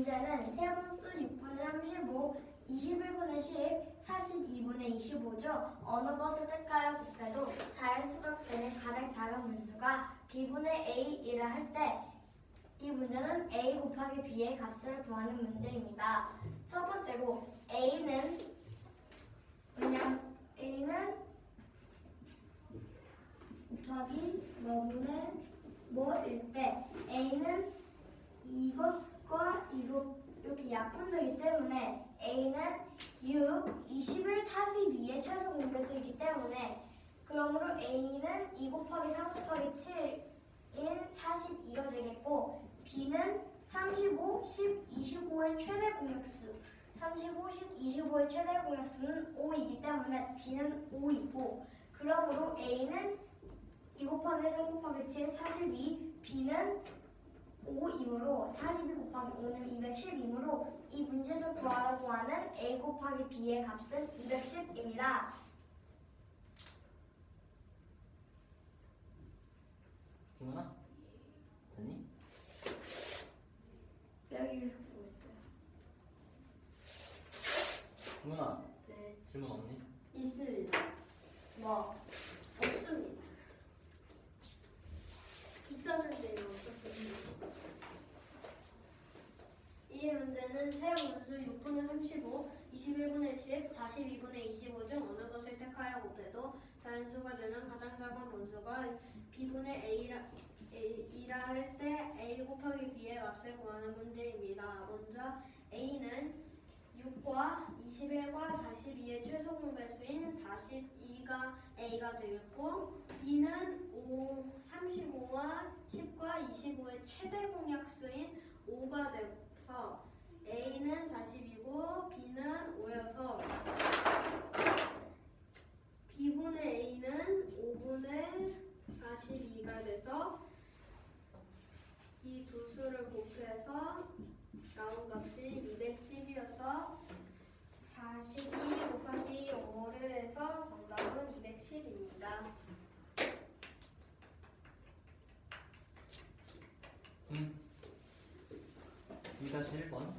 문제는 세분수 6분의 35, 21분의 10, 42분의 25죠. 어느 것을 택하여 곱해도 자연수각되는 가장 작은 분수가 b분의 a이라 할 때 이 문제는 a 곱하기 b의 값을 구하는 문제입니다. 첫 번째로 a는 곱하기 뭐분의 뭐일 때 a는 이것과 이것 이렇게 약분되기 때문에 a는 6, 21, 42의 최소 공배수이기 때문에 그러므로 a는 2 곱하기 3 곱하기 7인 42가 되겠고 b는 35, 10, 25의 최대 공약수 35, 10, 25의 최대 공약수는 5이기 때문에 b는 5이고 그러므로 a는 2 곱하기 3 곱하기 7, 42, b는 5이므로 42 곱하기 5는 210이므로 이 문제에서 구하라고 하는 a 곱하기 b의 값은 210입니다. 김은아? 됐니? 여기 계속 보고 있어요. 김은아, 네. 질문 없니? 있습니다. 뭐? 없습니다. 있었는데요, 없었습니다. 이 문제는 세 분수 6분의 35, 21분의 10, 42분의 25 중 어느 것을 택하여 곱해도 자연수가 되는 가장 작은 분수가 b분의 a라 할 때 a 곱하기 b의 값을 구하는 문제입니다. 먼저 a는 6과 21과 42의 최소 공배수인 42가 a가 되겠고 b는 35와 10과 25의 최대 공약수인 5가 돼서 a는 40이고 b는 5여서 b분의 a는 5분의 42가 돼서 이 두 수를 곱해서 나온 값이 210이어서 42 곱하기 5를 해서 정답은 210입니다. 2-1번?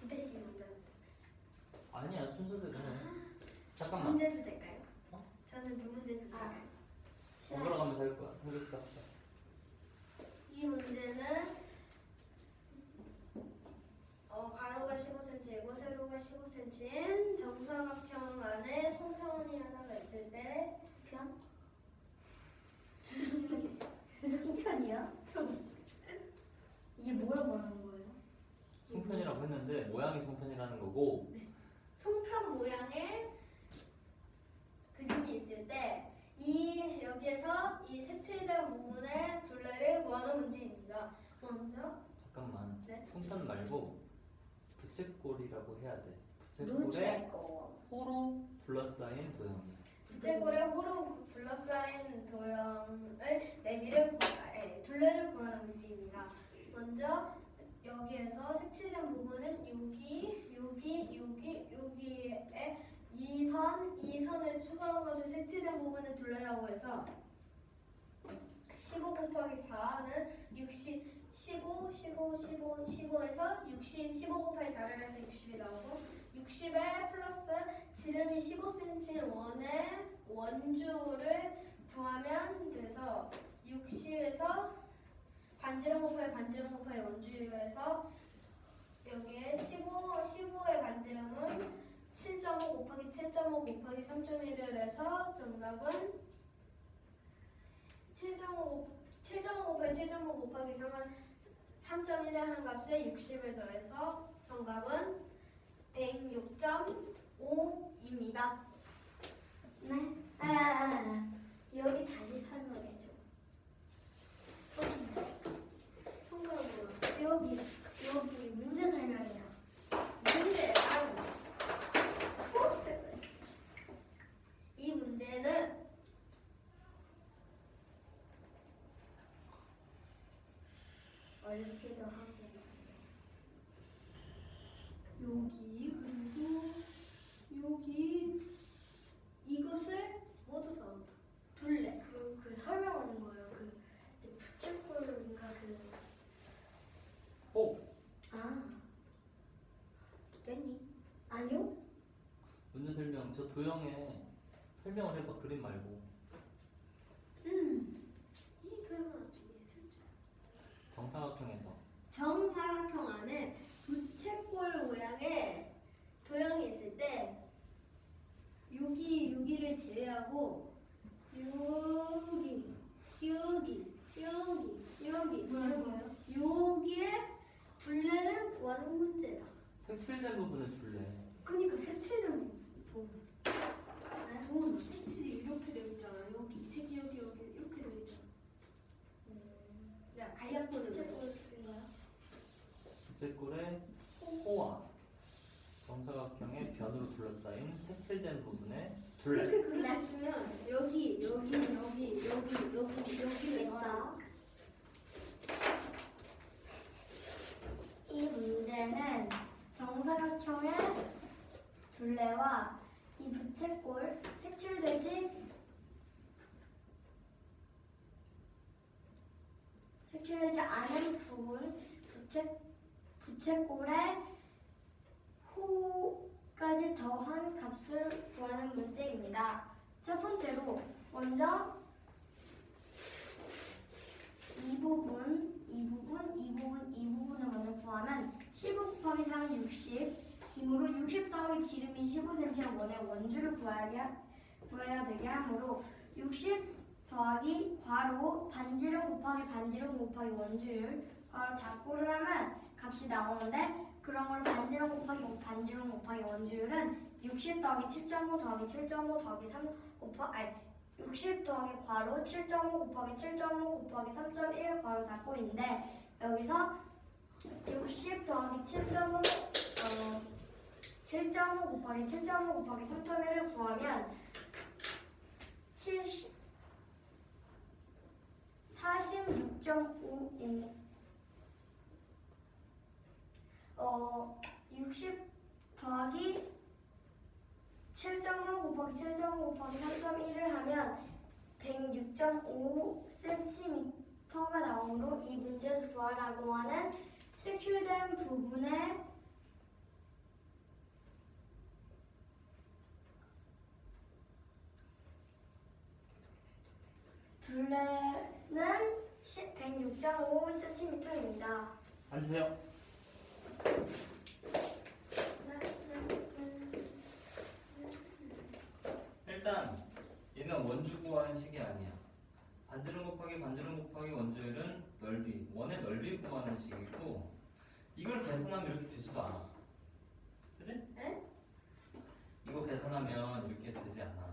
이대씨 먼저. 아니야, 순서대로 해. 잠깐만. 문제도 될까요? 어? 저는 두 문제도 될까요? 번갈아 가면서 할 거야. 해줬어. 이 문제는 가로가 15cm이고 세로가 15cm인 정사각형 안에 송편이 하나가 있을 때 편? 송편이요? 이게 뭐라고 하는 거예요? 송편이라고 했는데 모양이 송편이라는 거고 송편 모양의 그림이 있을 때 여기에서 이 색칠된 부분의 둘레를 구하는 문제입니다. 먼저 잠깐만. 네. 송편 말고 부채꼴이라고 해야 돼. 부채꼴에 노체거. 호로 둘러싸인 도형이야. 부채꼴에 호로 둘러싸인 도형의 내비를 둘레를 구하는 문제입니다. 먼저 여기에서 색칠된 부분은 여기에 이 선에 추가한 것을 색칠된 부분의 둘레라고 해서 15 곱하기 4는 15에서 60, 15 곱하기 4를 해서 60이 나오고 60에 플러스 지름이 15cm 원의 원주를 구하면 돼서 60에서 반지름 곱하기 원주를 해서 여기에 15의 반지름은 7.5 곱하기 7.5 곱하기 3.1을 해서 정답은 7.5 곱하기 7.5 곱하기 3을 3.1에 하는 값에 60을 더해서 정답은 106.5입니다. 네? 여기 다시 설명해줘. 손가락으로. 여기 문제 설명이야. 문제 이 문제는 어렵기도 하고. 여기 그리고 여기 이것을 모두 다 둘레 그 설명하는 거예요. 그 이제 부채꼴인가 그 호! 저 도형에 설명을 해봐. 그림 말고. 이 도형은 아주 예술자. 정사각형에서. 정사각형 안에 부채꼴 모양의 도형이 있을 때 여기를 제외하고 여기 뭐라고요? 여기에 둘레를 구하는 문제다. 색칠된 부분을 줄래. 그러니까 색칠된 부분. 부분 색칠이 이렇게 되어 있잖아. 여기 이 색이 여기 이렇게 되어 있잖아. 야 간략도를 부채꼴인가요? 부채꼴의 호와 정사각형의 변으로 둘러싸인 색칠된 부분의 둘레. 이렇게 그려졌으면 여기를 있어. 이 문제는 정사각형의 둘레와 이 부채꼴 색칠되지 않은 부분 부채꼴의 호까지 더한 값을 구하는 문제입니다. 첫 번째로 먼저 이 부분을 먼저 구하면 15 곱하기 3은 60 이므로 60 더하기 지름이 15cm의 원의 원주를 구해야 되게 하므로 60 더하기 괄호 반지름 곱하기 반지름 곱하기 원주율 괄호 닫고를 하면 값이 나오는데 그러므로 반지름 곱하기 반지름 곱하기 원주율은 60 더하기 7.5 더하기 7.5 더하기 3 곱하기 60 더하기 괄호 7.5 곱하기 7.5 곱하기 3.1 괄호 닫고인데 여기서 60 더하기 7.5 곱하기 7.5 곱하기 3.1을 구하면 46.5인 60 더하기 7.5 곱하기 7.5 곱하기 3.1을 하면 106.5cm가 나오므로 이 문제에서 구하라고 하는 색칠된 부분의 둘레는 106.5cm입니다. 앉으세요. 일단 얘는 원주 구하는 식이 아니야. 반지름 곱하기 반지름 곱하기 원주율은 넓이, 원의 넓이 구하는 식이고 이걸 계산하면 이렇게 되지도 않아. 그지? 네? 이거 계산하면 이렇게 되지 않아.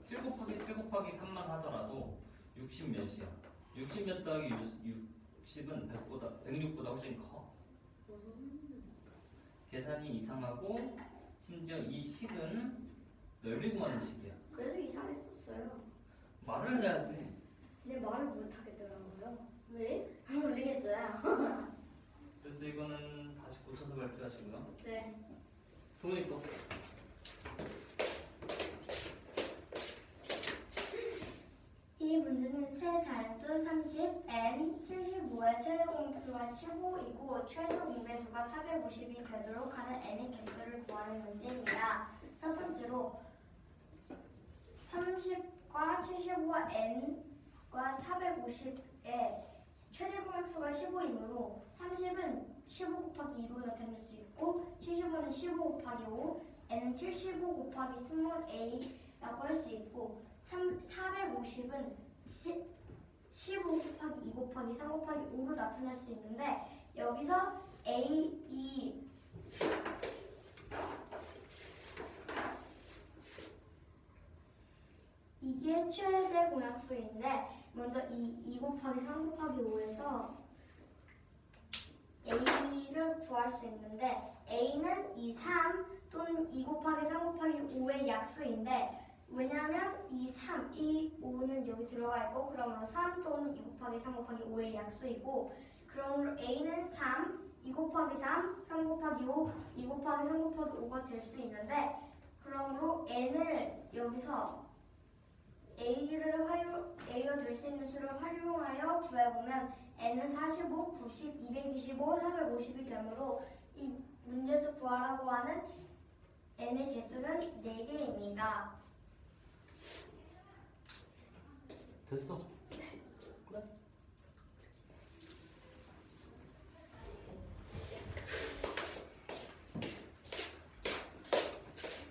7 곱하기 7 곱하기 3만 하더라도 60 몇이야? 60 몇 더하기 60은 106보다 훨씬 커. 계산이 이상하고 심지어 이 식은 넓이 구하는 식이야. 그래서 이상했었어요. 말을 해야지. 근데 말을 못 하겠더라고요. 왜? 모르겠어요. 그래서 이거는 다시 고쳐서 발표하시고요. 네. 도훈이 거. 이 문제는 세 자연수 30, n 75의 최대 공수가 15이고 최소 공배수가 450이 되도록 하는 n의 개수를 구하는 문제입니다. 첫 번째로 30과 75와 n과 450의 최대 공약수가 15이므로 30은 15 곱하기 2로 나타낼 수 있고 75는 15 곱하기 5, n은 75 곱하기 스몰 a라고 할 수 있고 450은 15 곱하기 2 곱하기 3 곱하기 5로 나타낼 수 있는데 여기서 이게 최대 공약수인데 먼저 2 곱하기 3 곱하기 5에서 a를 구할 수 있는데 a는 이 3 또는 2 곱하기 3 곱하기 5의 약수인데 왜냐하면 이 3, 이 5는 여기 들어가 있고 그러므로 3 또는 2 곱하기 3 곱하기 5의 약수이고 그러므로 a는 3, 2 곱하기 3, 3 곱하기 5, 2 곱하기 3 곱하기 5가 될 수 있는데 그러므로 n을 여기서 a가 될 수 있는 수를 활용하여 구해보면 n은 45, 90, 225, 450이 되므로 이 문제에서 구하라고 하는 n의 개수는 4개입니다. 됐어.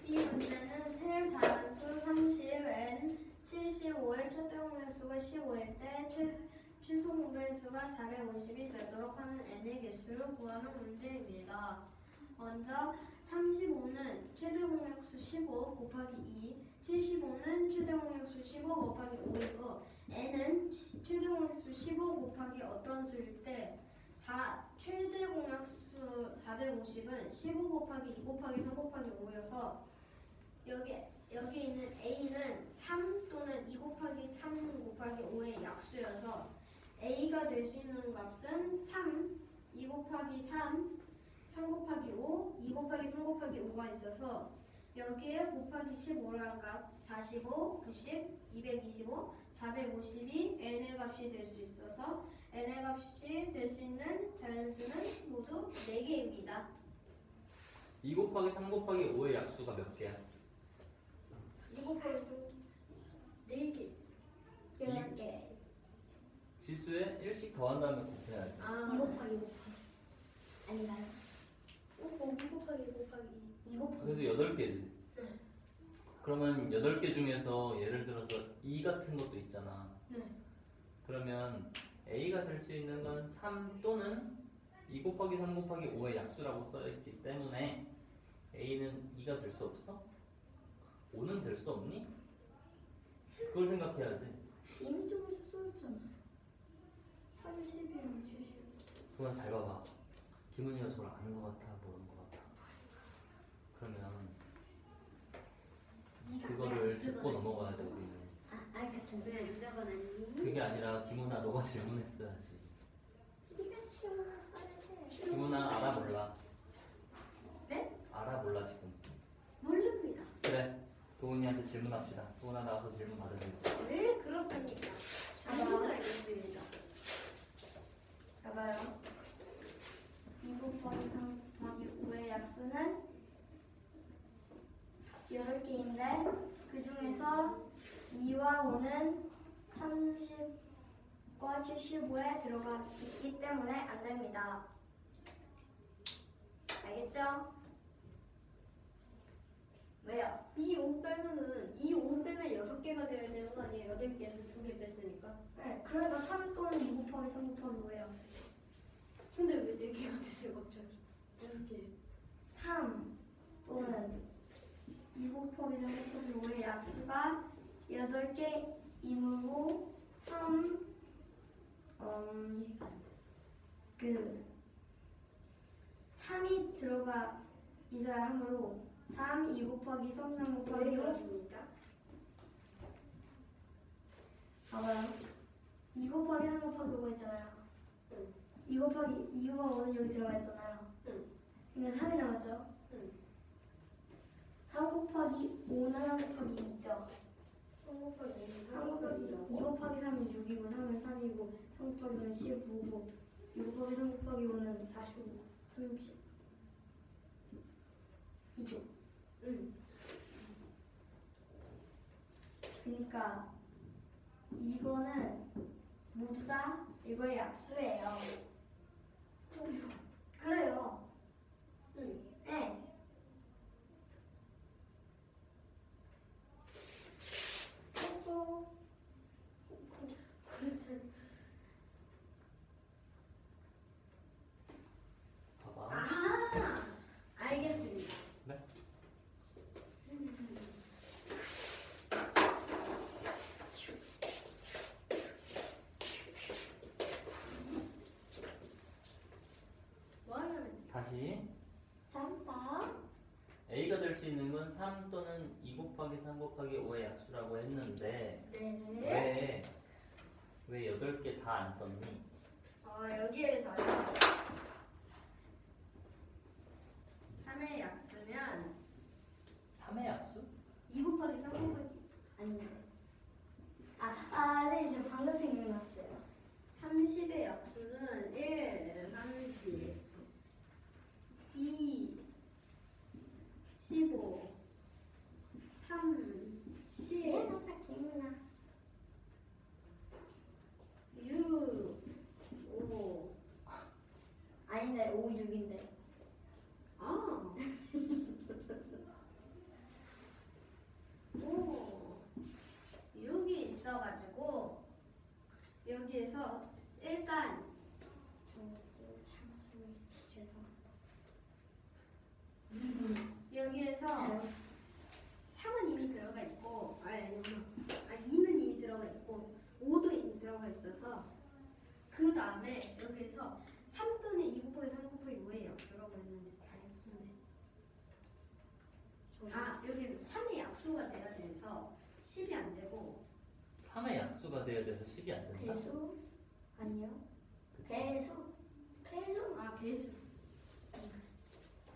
이 문제는 세 자연수 30, n 75의 최대 공약수가 15일 때 최소 공배수가 450이 되도록 하는 n의 개수를 구하는 문제입니다. 먼저 35는 최대 공약수 15 곱하기 2, 75는 최대 공약수 15 곱하기 5이고 n은 최대 공약수 15 곱하기 어떤 수일 때 최대 공약수 450은 15 곱하기 2 곱하기 3 곱하기 5여서 여기 있는 a는 3 또는 2 곱하기 3 곱하기 5의 약수여서 a가 될 수 있는 값은 3, 2 곱하기 3, 3 곱하기 5, 2 곱하기 3 곱하기 5가 있어서 여기에 곱하기 15라는 값 45, 90, 225, 452 n의 값이 될 수 있어서 n의 값이 될 수 있는 자연수는 모두 4개입니다. 2 곱하기 3 곱하기 5의 약수가 몇 개야? 2 곱하기 3, 4개. 8개. 지수에 1씩 더한 다음에 곱해야지. 2 곱하기 5. 아닌가요? 2 곱하기 2 곱하기 2 곱하기 그래서 8개지. 네. 그러면 8개 중에서 예를 들어서 2 같은 것도 있잖아. 네. 그러면 A가 될 수 있는 건 3 또는 2 곱하기 3 곱하기 5의 약수라고 써있기 때문에 A는 2가 될 수 없어? 5는 될 수 없니? 그걸 생각해야지. 이미 좀 써있잖아요. 30이랑 70. 동아 잘 봐봐. 김은이가 저걸 아는 것 같아, 모르는 것 같아. 그러면 그거를 짚고 넘어가야지 우리는. 알겠습니다. 왜안 적어놨니? 그게 아니라 김은아 너가 질문했어야지. 네가 치워서 써야 돼. 김은아 알아 몰라? 네? 알아 몰라 지금. 모릅니다. 그래. 도훈이한테 질문합시다. 도훈아 나와서 질문 받으세요. 왜 그렇습니까? 질문을 하겠습니다. 봐봐요. 2 곱하기 3 곱하기 5의 약수는 8개인데 그 중에서 2와 5는 30과 75에 들어가 있기 때문에 안 됩니다. 알겠죠? 왜요? 이 5 빼면은 이 5 빼면 6개가 되어야 되는 거 아니에요? 8개에서 2개 뺐으니까. 네, 그러니까 3 또는 2 곱하기 3 곱하기 5의 약수. 근데 왜 4개가 됐어요 갑자기? 6개. 3 또는 2 곱하기 3 곱하기 5의 약수가 8개이므로 3이 들어가 있어야 하므로 3, 2 곱하기 3, 3 곱하기 5. 그렇습니까? 봐봐요. 2 곱하기 3 곱하기 5가 있잖아요. 응. 2 곱하기 2와 5는 여기 들어가 있잖아요. 응. 그러니까 3이 남았죠. 응. 3 곱하기 5는 3 곱하기 2죠. 3 곱하기 5는 3 곱하기 2 곱하기 3은 6이고 3은 3이고 3 곱하기 5는 15고 2 곱하기 3 곱하기 5는 45, 30 2죠. 응. 그러니까 이거는 모두 다 이거의 약수예요. 그래요. 응. 네. 그렇죠. 봐봐. 아, 알겠습니다. 네? 뭐 하냐면 다시 잠깐. A가 될 수 있는 건 3 또는 2 곱하기 3 곱하기 5의 약수라고 했는데 네. 왜 8개 다 안 썼니? 여기에서요. 3의 약수면 3의 약수? 2 곱하기 3 곱하기 아닌데. 네, 저 방금 생각났어요. 30의 약수는 1, 30, 2, 15, 6인데. 아. 오. 6이 있어가지고 여기에서 일단 저도 참수를 죄송합니다. 여기에서 3은 이미 들어가 있고, 아니 2는 이미 들어가 있고, 5도 이미 들어가 있어서 그 다음에 여기에서 3 또는 2 곱하기 3 곱하기 5의 약수라고 했는데 다 약수인데. 여기는 3의 약수가 돼야 돼서 10이 안 되고 3의 약수가 돼야 돼서 10이 안 된다. 배수? 아니요. 그치? 배수? 배수? 배수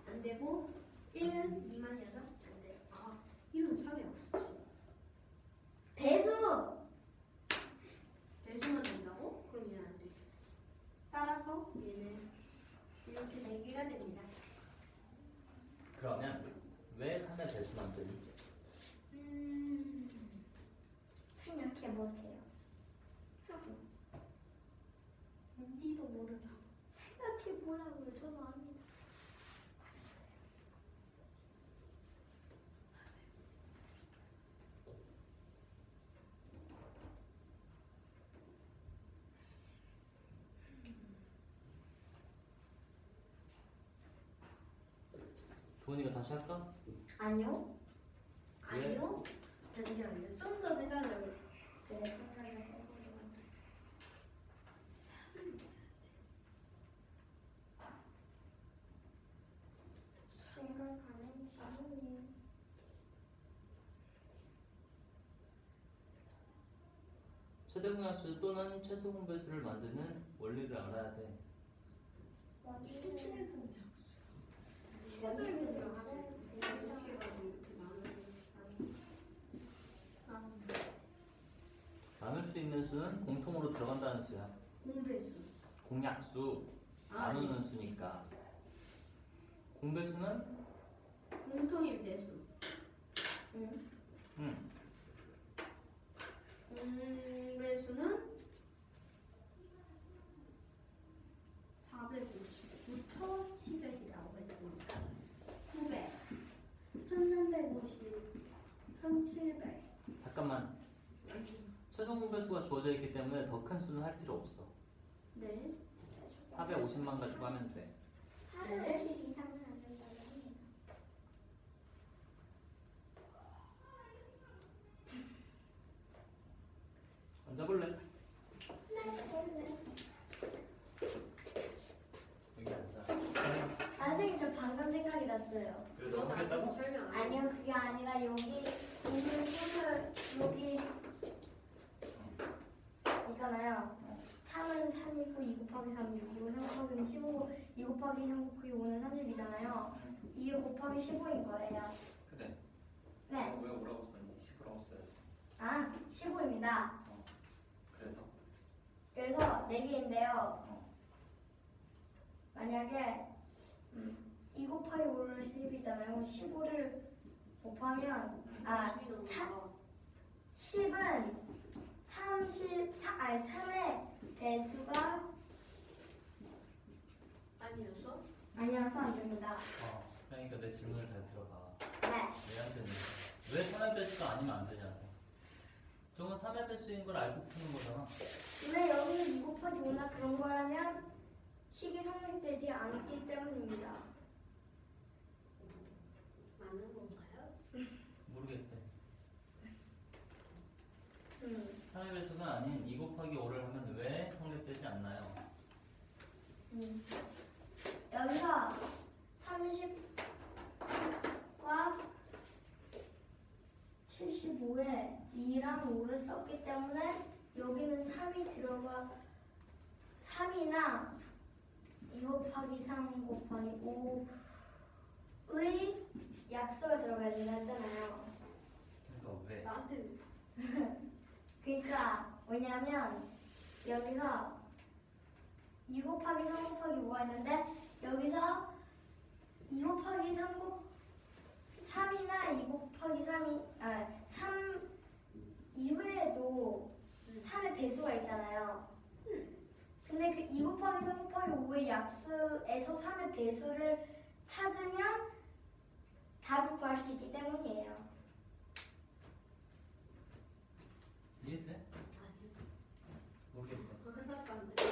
안 되고 1은 2만이어서 안 돼. 1은 3의 약수지. 배수! 배수만 된다고? 그럼 얘는 안 되죠. 따라서 얘는 이렇게 4개가 됩니다. 그러면 왜 3의 배수만 되니? 생각해보세요. 니도 모르잖아. 생각해보라고요. 저도 압니다. 도훈이가 다시 할까? 아니요. 아니요? 잠시만요. 좀 더 생각을. 그래, 생각을 해보려고. 생각하는 기분이. 최대 공약수 또는 최소 공배수를 만드는 원리를 알아야 돼. 나눌 수 있는 수는 공통으로 들어간다는 수야. 공배수. 공약수, 나누는 수니까. 공배수는 공통의 배수. 응. 공배수는 450부터 시작이라고 했으니까 900, 1350, 1700. 잠깐만. 최소 공배수가 주어져 있기 때문에 더 큰 수는 할 필요 없어. 네. 450만 가지고 하면 돼. 450 이상은 안 된다고 합니다. 앉아볼래? 네, 원래. 여기 앉아. 선생님, 저 방금 생각이 났어요. 그래, 너 하겠다고? 설명 안 해. 아니요, 그게 아니라 여기 있는 식물, 여기 있잖아요. 3은 3이고 2 곱하기 3, 6이고 3 곱하기는 15고 2 곱하기 3 곱하기 5는 30이잖아요. 이게 곱하기 15인 거예요. 그래. 네. 왜 오라고 썼니? 10이라고 써야지. 15입니다. 그래서? 그래서 4개인데요. 만약에 2 곱하기 5를 10이잖아요. 15를 곱하면 아, 10은 3의 배수가 아니었어? 아니어서 안 됩니다. 그러니까 내 질문을 잘 들어봐. 네. 왜 안 되는지. 왜 3의 배수가 아니면 안 되냐고. 저건 3의 배수인 걸 알고 푸는 거잖아. 근데 여기는 2 곱하기 5나 그런 거라면 식이 성립되지 않기 때문입니다. 맞는 건가요? 모르겠대. 3의 배수가 아닌 2 곱하기 5를 하면 왜 성립되지 않나요? 여기서 30과 75에 2랑 5를 썼기 때문에 여기는 3이 들어가 3이나 2 곱하기 3 곱하기 5의 약수가 들어가야 된다 했잖아요. 그러니까 왜? 나한테 그러니까 뭐냐면 여기서 2 곱하기 3 곱하기 5가 있는데 여기서 2 곱하기 3이나 2 곱하기 3 이외에도 3의 배수가 있잖아요. 근데 그 2 곱하기 3 곱하기 5의 약수에서 3의 배수를 찾으면 답을 구할 수 있기 때문이에요. 이해돼? 아니요. 모르겠다. 하나도 안 돼.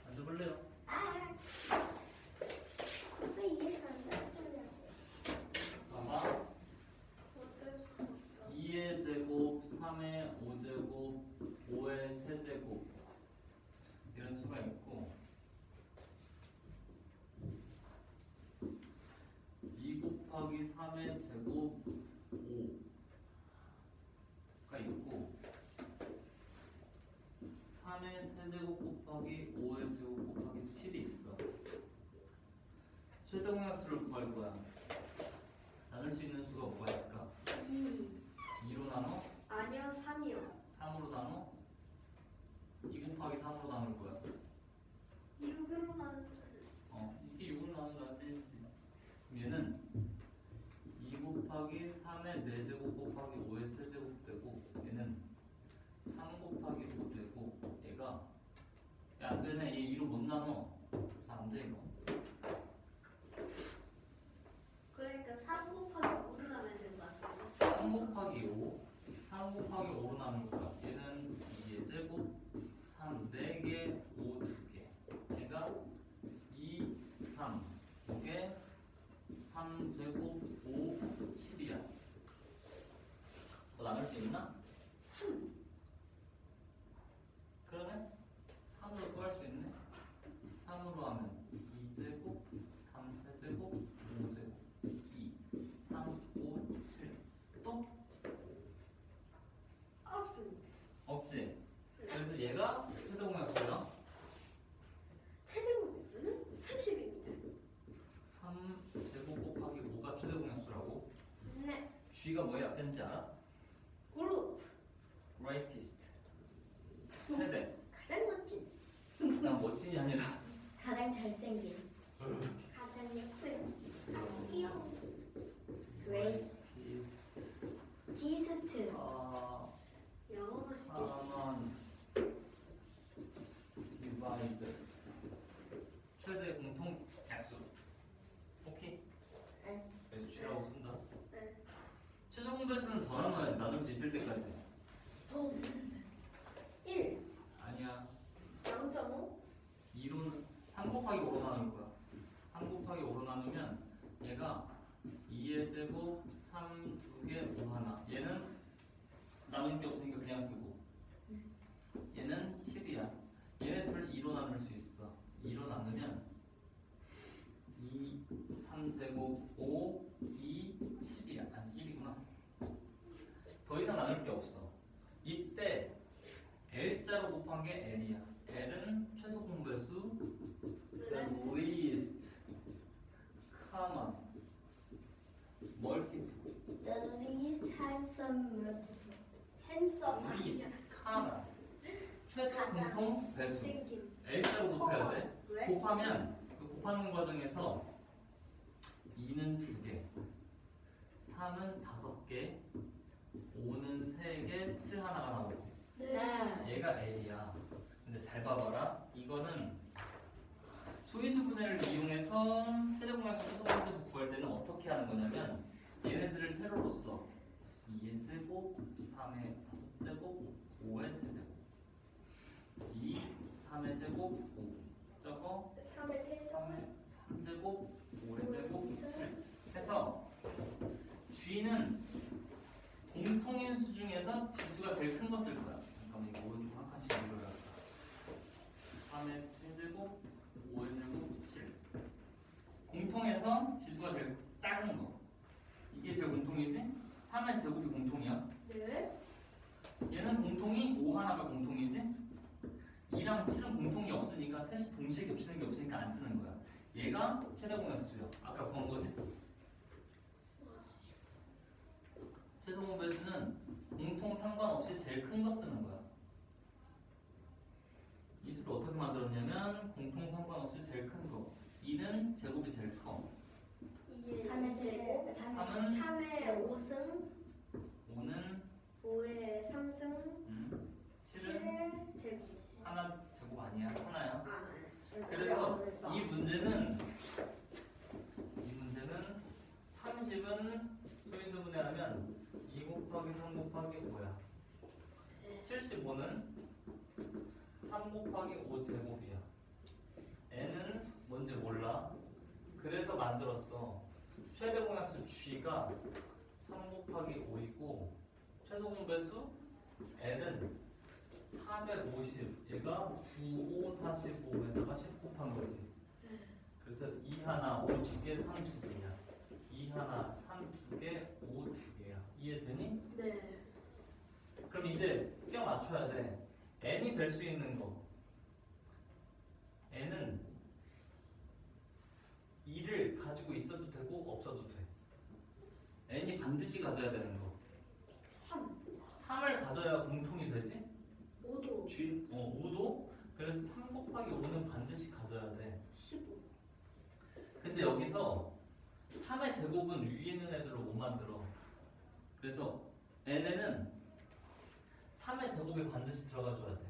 앉아볼래요? 아, 왜 이해가 안 되냐? 봐봐. 어쩔 수 없어. 2의 제곱, 3의 5제곱, 5의 세제곱 이런 수가 있고 2 곱하기 3의 제곱 5가 있고 3의 세제곱 곱하기 5의 제곱 곱하기 7이 있어. 최대 공약수를 구할 거야. 나눌 수 있는 수가 뭐가 있을까? 2. 2로 나눠? 아니요, 3이요. 3으로 나눠? 2 곱하기 3으로 나눌 거야. 6으로 나는 이게 6으로 나눈다 안 되지. 그럼 얘는 2 곱하기 3의 4제곱 곱하기 5의 세제곱 되고 얘는 3 곱하기 5 되고 얘가 야, 안 되네. 얘 2로 못 나눠. 그래서 안 돼 이거. 그러니까 3 곱하기 5를 하면 되는 거 같아요. 3 곱하기 5 3 곱하기 5로 나눌 거야. 얘는 2의 제곱 3 4개 5 2개 얘가 2 3 5개 3 제곱 5 7이야. 뭐 나눌 수 있나? 3. 그러네. 3으로 또 할 수 있네. 3으로 하면 2제곱 3 세제곱 5제곱 2 3 5 7 또? 없습니다. 없지? 그래서 얘가 최대 공약수야. 최대 공약수는 30입니다. 3 제곱 곱하기 5가 최대 공약수라고. 네. G가 뭐의 약자인지 알아? 그룹. Greatest. 최대. 가장 멋진. 난 멋진이 아니라 가장 잘생긴. 가장 예쁜. 가장 귀여운. Great. Greatest. 디스트. 영어로 시키시. common divisor. 최대 공통 약수. 오케이? 네. 그래서 G라고 쓴다. 네. 최종 공배수는 더 나눠야지. 나눌 수 있을 때까지. 더. 1. 아니야. 0.5. 2로 3 곱하기 5로 나눌 거야. 3 곱하기 5로 나누면 얘가 2의 제곱 3 2개 5 하나. 얘는 나눌 게 없으니까 그냥 쓰고. 얘는 7이야. 얘네 둘 2로 나눌 수 있어. 2로 나누면 2 3 제곱 5 2 7이야. 아니 1이구나. 더 이상 나눌 게 없어. 이때 L자로 곱한 게 L이야. L은 최소 공배수, 그다음 least, common, multiple, The least handsome multiple. 핸섬. least, common. 최소 가장 공통 배수. 생긴. L자로 곱해야 돼. 그래? 곱하면 그 곱하는 과정에서 2는 2개, 3은 5개, 5는 3개, 7 하나가 나오지. 네. 얘가 L이야. 근데 잘 봐봐라. 이거는 소위수 분해를 이용해서 최대공약수 최소공배수 구할 때는 어떻게 하는 거냐면 얘네들을 세로로 써. 2의 제곱, 3의 5제곱, 5의 세제곱. 2, 3의 제곱, 5. 저거 3의 세서. 3의 3제곱, 5의 제곱, 7. 해서 G는 공통인 수 중에서 지수가 제일 큰 거 쓸 거야. 잠깐만 이거 오른쪽 한 칸씩 읽어야 3의 세제곱, 5의 제곱, 7. 공통에서 지수가 제일 작은 거. 이게 제일 공통이지? 3의 제곱이 공통이야. 네. 얘는 공통이 5 하나가 공통이지? 2랑 7은 공통이 없으니까 셋이 동시에 겹치는 게 없으니까 안 쓰는 거야. 얘가 최대 공약수야. 아까 구한 거지? 최소 공배수는 공통 상관없이 제일 큰 거 쓰는 거야. 이 수를 어떻게 만들었냐면 공통 상관없이 제일 큰 거. 2는 제곱이 제일 커. 3의 제곱, 3은 3의 5승, 5는 5의 3승, 7은 7의 제곱. 하나 제곱 아니야? 하나야. 아, 그래서 이 문제는 30은 소인수분해하면 2 곱하기 3 곱하기 5야. 75는 3 곱하기 5 제곱이야. n은 뭔지 몰라. 그래서 만들었어. 최대 공약수 g가 3 곱하기 5이고 최소 공배수 n은 450. 얘가 9, 5, 45에다가 10 곱한 거지. 그래서 2 하나, 5 두 개, 3 두 개야. 2 하나, 3 두 개, 5 두 개야. 이해되니? 네. 그럼 이제 끼워 맞춰야 돼. n이 될 수 있는 거. n은 2를 가지고 있어도 되고 없어도 돼. n이 반드시 가져야 되는 거. 3, 3을 가져야 공통이 되지? 5도, 5도? 그래서 3 곱하기 5는 반드시 가져야 돼. 15. 근데 여기서 3의 제곱은 위에 있는 애들로 못 만들어. 그래서 n에는 3의 제곱이 반드시 들어가줘야 돼.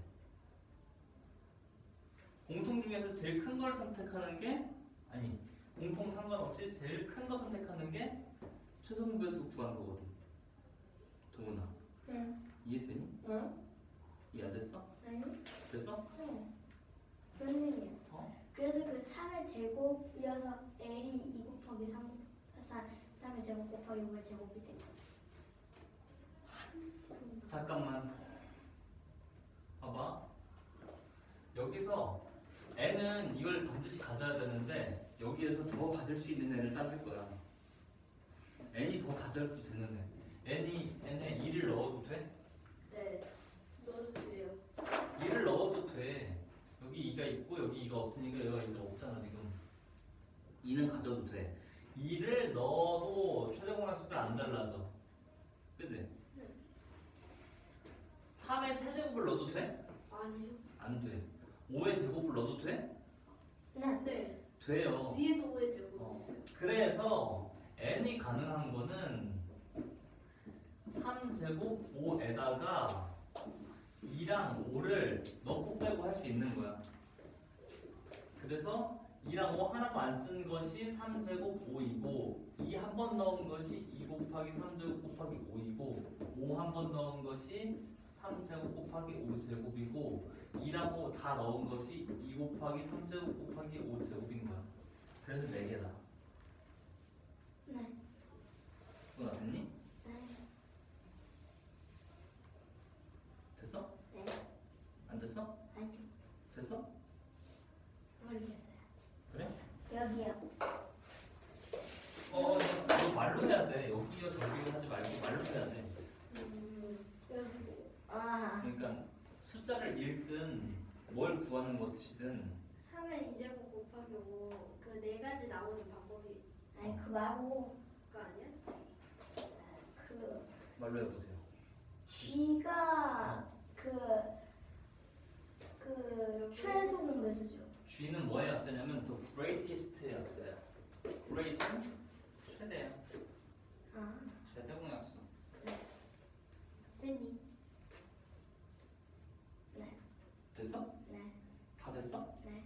공통 중에서 제일 큰 걸 선택하는 게 아니 공통 상관없이 제일 큰 거 선택하는 게 최소 공배수 구한 거거든. 동훈아 네. 이해되니? 응? 이해 안 됐어? 아니? 됐어? 네. 선생님. 어? 그래서 그 3의 제곱이어서 L이 2 곱하기 3의 제곱 곱하기 5의 제곱이 된 거죠. 잠깐만 봐봐. 여기서 n은 이걸 반드시 가져야 되는데 여기에서 더 가질 수 있는 애를 따질 거야. n이 더 가져도 되는 애. n에 2를 넣어도 돼? 네. 넣어도 돼요. 2를 넣어도 돼. 여기 2가 있고 여기 2가 없으니까 여기가 2가 없잖아 지금. 2는 가져도 돼. 2를 넣어도 최대공약수가 안 달라져. 그지? 네. 3의 세제곱을 넣어도 돼? 아니요. 안 돼. 5의 제곱을 넣어도 돼? 네. 네. 돼요. 위에도 5에 되고 어. 있어요. 그래서 n이 가능한 거는 3제곱 5에다가 2랑 5를 넣고 빼고 할 수 있는 거야. 그래서 2랑 5 하나도 안 쓴 것이 3제곱 5이고 2 한 번 넣은 것이 2 곱하기 3제곱 곱하기 5이고 5 한 번 넣은 것이 3제곱 곱하기 5제곱이고 2랑 5 다 넣은 것이 2 곱하기 3제곱 곱하기 5제곱인 거야. 그래서 4개다. 네. 그거 됐니? 네. 됐어? 네. 안 됐어? 아니요. 됐어? 모르겠어요. 그래? 여기요. 너 말로 해야 돼. 여기요 저기요 하지 말고 말로 해야 돼. 여기. 아. 그러니까 숫자를 읽든 뭘 구하는 것이든 3의 2제곱 곱하기 5, 그 네 가지 나오는 방법이 아니 그 말고 그거 아니야? 그 말로 해보세요. G가 그 최소 공배수죠. G는 뭐의 약자냐면 the greatest의 약자야. great은 최대야. 아. 최대 공약수. 됐니? 네. 됐어? 네. 다 됐어? 네.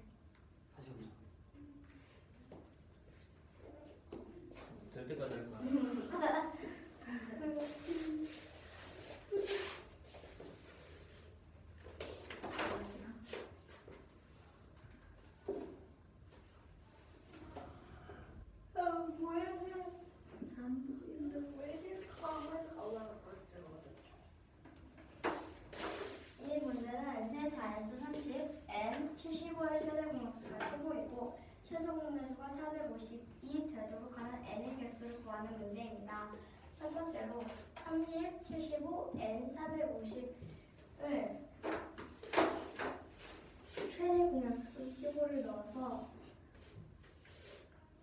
다시 해보자. 될 때까지 할 거야. 이 문제는 세 자연수 30, n 75의 최대 공약수가 15이고 최소 공배수가 450이 되도록 하는 n의 개수를 구하는 문제입니다. 첫 번째로 30, 75, n 450을 최대 공약수 15를 넣어서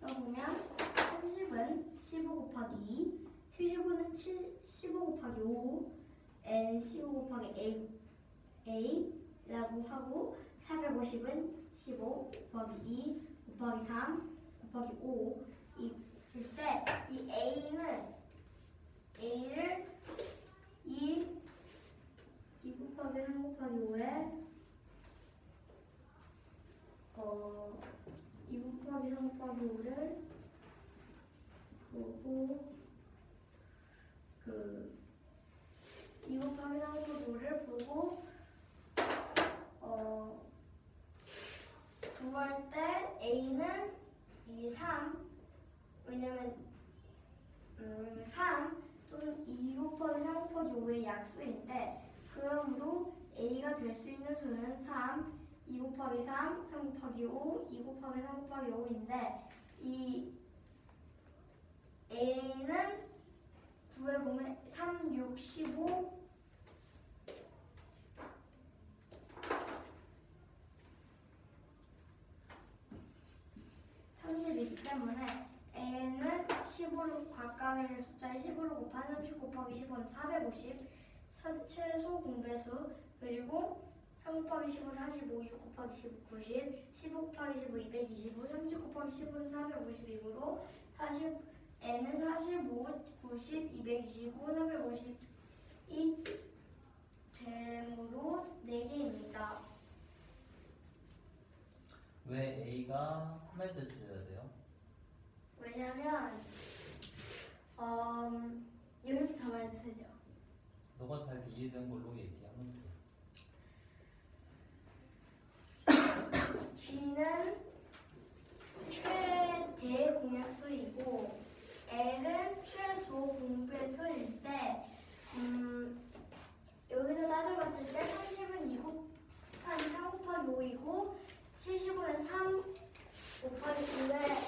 써보면 30은 15 곱하기 2, 75는 15 곱하기 5, n 15 곱하기 a라고 하고 450은 15 곱하기 2 곱하기 3 곱하기 5 이때 이 a를 2 곱하기 3 곱하기 5에 상부를 보고 2 곱하기 상부도를 보고 구할 때 A는 3 왜냐면 3 또는 2 곱하기 3 곱하기 5의 약수인데 그러므로 A가 될 수 있는 수는 3, 2 곱하기 3, 3 곱하기 5, 2 곱하기 3 곱하기 5인데 이 A는 구해보면 3, 6, 15 30이기 때문에 A는 15를 각각의 숫자에 15를 곱한 30 곱하기 15는 450 최소 공배수 그리고 3 곱하기 15 45, 6 곱하기 15 90 15 곱하기 15 225 30 곱하기 15는 450이므로 40 N은 45, 90, 225, 350이 되므로 4개입니다. 왜 A가 3의 배수여야 돼요? 왜냐면 여기부터 말해주세요. 너가 잘 이해된 걸로 얘기하면 돼. G는 최대 공약수이고 L은 최소 공배수일 때 여기서 따져봤을 때 30은 2 곱하기 3 곱하기 5이고 75는 3 곱하기 9의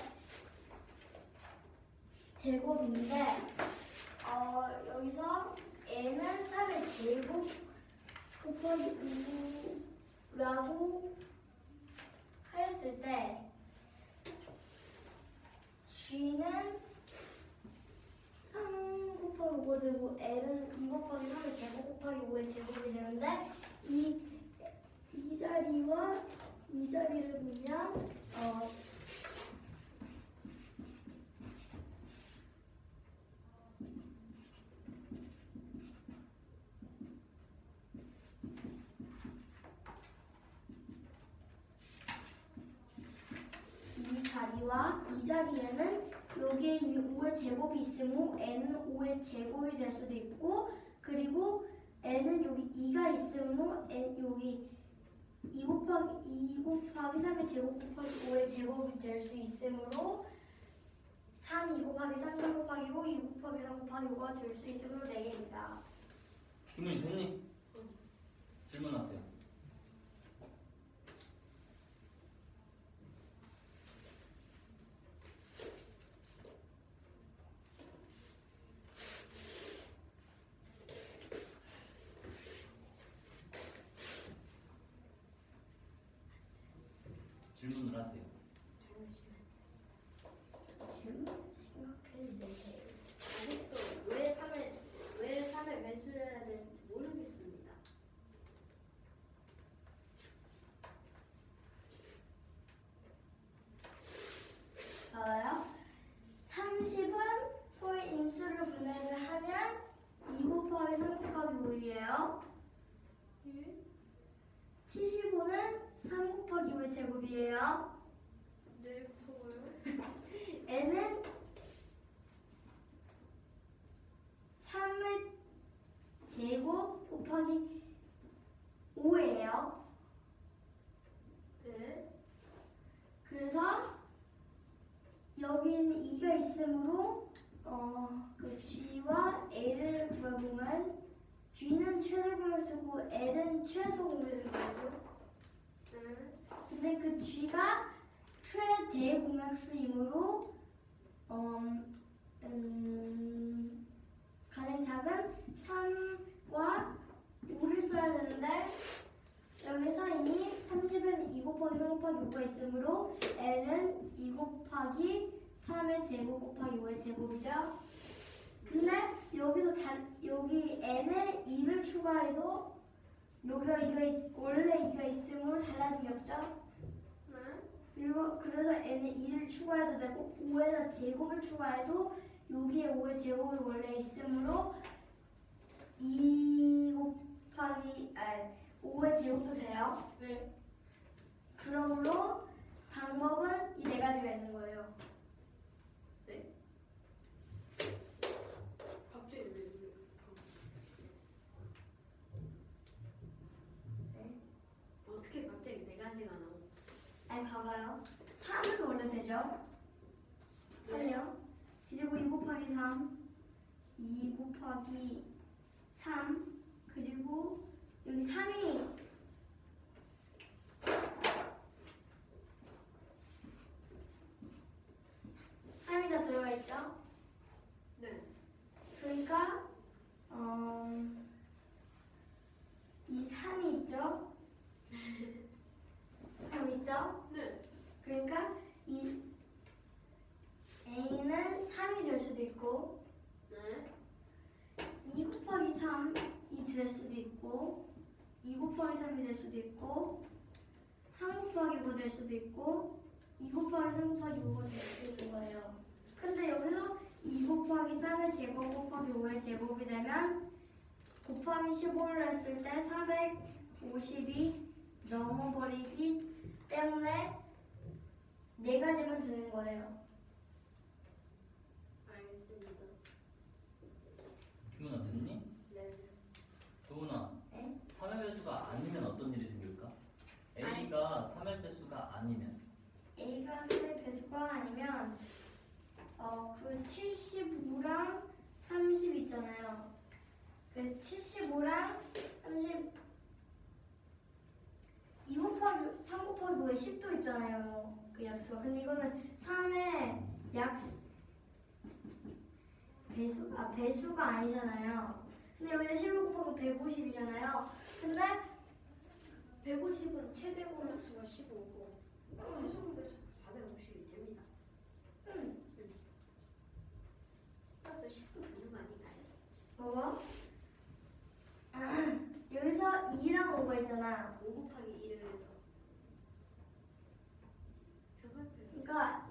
제곱인데 여기서 N은 3의 제곱 곱하기 5라고 하였을 때 G는 3 곱하기 5가 되고 L은 2 곱하기 3의 제곱 곱하기 5의 제곱이 되는데 이 자리와 이 자리를 보면 이 자리와 이 자리에는 여기에 5의 제곱이 있으므로 n은 5의 제곱이 될 수도 있고 그리고 n은 여기 2가 있으므로 여기 2 곱하기 3의 제곱 곱하기 5의 제곱이 될 수 있으므로 3, 2 곱하기 3, 3 곱하기 5, 2 곱하기 3 곱하기 5가 될 수 있으므로 4개입니다. 기문이 됐니? 질문하세요. 질문을 하세요. 지금 생각해내세요. 아직도 왜 3을 매수해야 되는지 모르겠습니다. 봐요. 30은 소위 인수를 분해를 하면 2 곱하기 3 곱하기 5이에요. 75는 3 곱하기 5의 제곱이에요. 네, 무서워요. n은 3의 제곱 곱하기 5예요. 네. 그래서 여기는 2가 있으므로 그 G와 L을 구해보면 G는 최대 공약수고 L은 최소 공약수인 거죠. 네. 근데 그 G가 최대 공약수이므로 가장 작은 3과 5를 써야 되는데 여기서 이미 30에는 2 곱하기 3 곱하기 5가 있으므로 n은 2 곱하기 3의 제곱 곱하기 5의 제곱이죠. 근데 여기서 여기 n에 2를 추가해도 여기가 원래 2가 있으므로 달라진 게 없죠. 네. 그리고 그래서 n에 2를 추가해도 되고 5에다 제곱을 추가해도 여기에 5의 제곱이 원래 있으므로 2 곱하기 5의 제곱도 돼요. 네. 그러므로 방법은 이 네 가지가 있는 거예요. 어떻게 갑자기 네 가지가 나오? 아니 봐봐요. 3은 원래 되죠? 3이요. 그리고 2 곱하기 3, 2 곱하기 3, 그리고 여기 3이 다 들어가 있죠? 네. 그러니까 이 3이 있죠? 3 있죠? 네. 그러니까 이 A는 3이 될 수도 있고 네. 2 곱하기 3이 될 수도 있고 2 곱하기 3이 될 수도 있고 3 곱하기 5 될 수도 있고 2 곱하기 3 곱하기 5가 될 수도 있는 거예요. 근데 여기서 2 곱하기 3의 제곱 곱하기 5의 제곱이 되면 곱하기 15를 했을 때 450이 넘어버리기 때문에 4가지만 되는 거예요. 알겠습니다. 김은아 됐니? 네. 도훈아 네? 3의 배수가 아니면 어떤 일이 생길까? A가 3의 배수가 아니면 A가 3의 배수가 아니면 그 75랑 30 있잖아요. 그래서 75랑 30 2 곱하기 3 곱하기 5에 10도 있잖아요. 그 약수가. 근데 이거는 3의 약수 배수가 아니잖아요. 근데 여기다 15 곱하기 150이잖아요. 근데 150은 최대 공약수가 15고 최소 공약수가 450이 됩니다. 따라서 10도 되는 거 아닌가요? 뭐가? 여기서 2랑 5가 있잖아. 5 곱하기 1을 해서 저걸 그러니까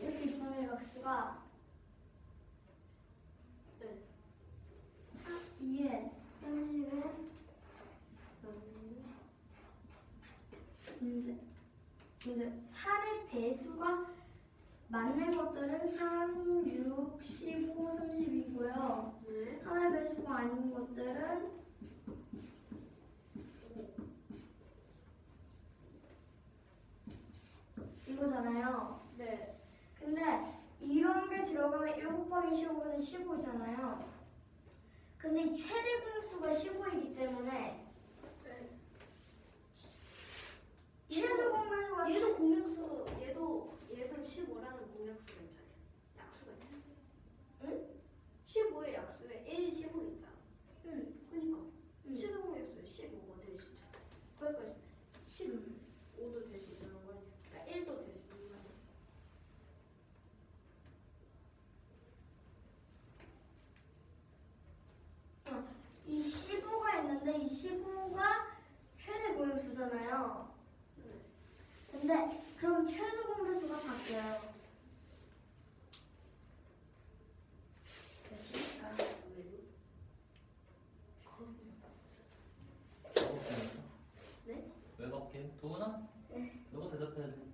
이렇게 이분의 박수가 네. 2에 30에 이제 3의 배수가 맞는 것들은 3, 6, 15, 30이고요. 네. 3의 배수가 아닌 것들은 이거잖아요. 네. 근데 이런 게 들어가면 1 곱하기 15는 15잖아요. 근데 이 최대 공수가 15이기 때문에 네. 최소 공배수가 얘도 공약수 얘도 15라는 공약수가 있잖아요. 약수가 있잖아요. 응? 15의 약수에 1, 15 있잖아. 응. 그러니까 응. 최소 공약수에 15가 될 수 있잖아. 그러니까 15도 될 수 있는 거 아니야? 그러니까 1도 될 수 있는 거 아니야? 이 15가 있는데 이 15가 최대 공약수잖아요. 네. 근데 그럼 최소 공배수가 바뀌어요. 됐습니까? 왜요? 네? 왜 밖에? 도훈아? 너가 대답해야지.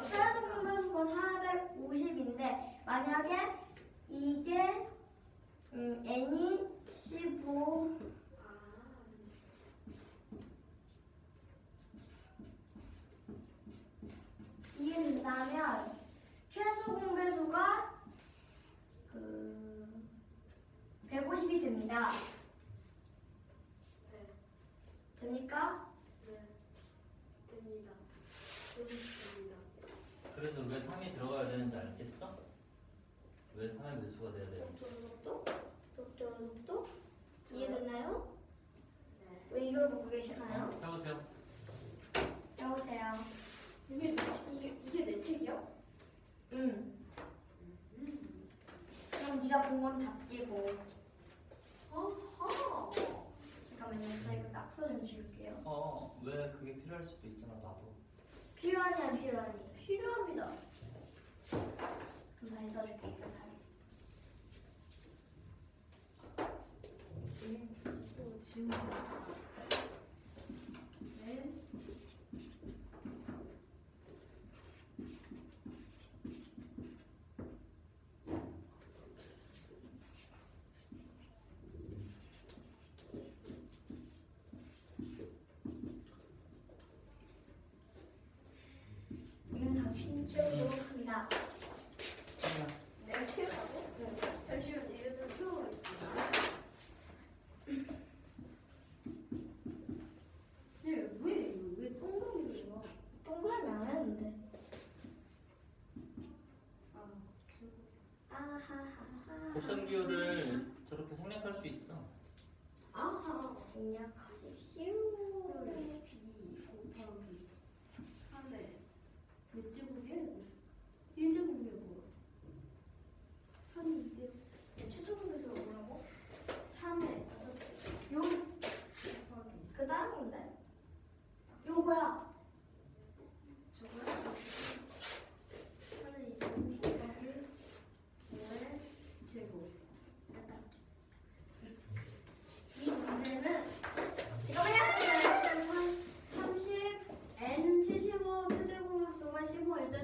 최소 공배수가 450인데 만약에 이게 n이 15 아, 이게 된다면 최소 공배수가 150이 됩니다. 네. 됩니까? 네. 됩니다. 됩니다. 그래서 왜 3이 들어가야 되는지 알겠어? 왜 3의 배수가 돼야 되는지. 똑똑똑 이해됐나요? 네. 왜 이걸 보고 계시나요? 해보세요. 여보세요. 이게 내 책이야? 응. 그럼 네가 본 건 답지고 아하. 제가 잠깐만요. 저 이거 낙서 좀 지울게요. 왜 그게 필요할 수도 있잖아, 나도. 필요하니 안 필요하니? 필요합니다. 그럼 다시 써줄게. 이거 다시. 굳이 또 지우는 거야. 네. 이건 당신이 채우도록 합니다. 내가 치우라고? 네. 잠시만 이거 좀 치워보겠습니다. 왜 동그라미를 봐? 동그라미 안 했는데. 아, 아하하하. 곱셈 기호를 저렇게 생략할 수 있어. 아하. 생략하십시오. B 곱하기 3의 몇 제곱이야 이거? 1제곱이야 뭐야? 3이 2제곱. 최소공배수가 뭐라고? 3의 5제 6 곱하기 그 다른 건데? 요거야. 저거야? 3의 2제곱 곱하기 5의 제곱. 됐다. 이 문제는 잠깐만요. 30 n 75 최대 공약수가 15일 때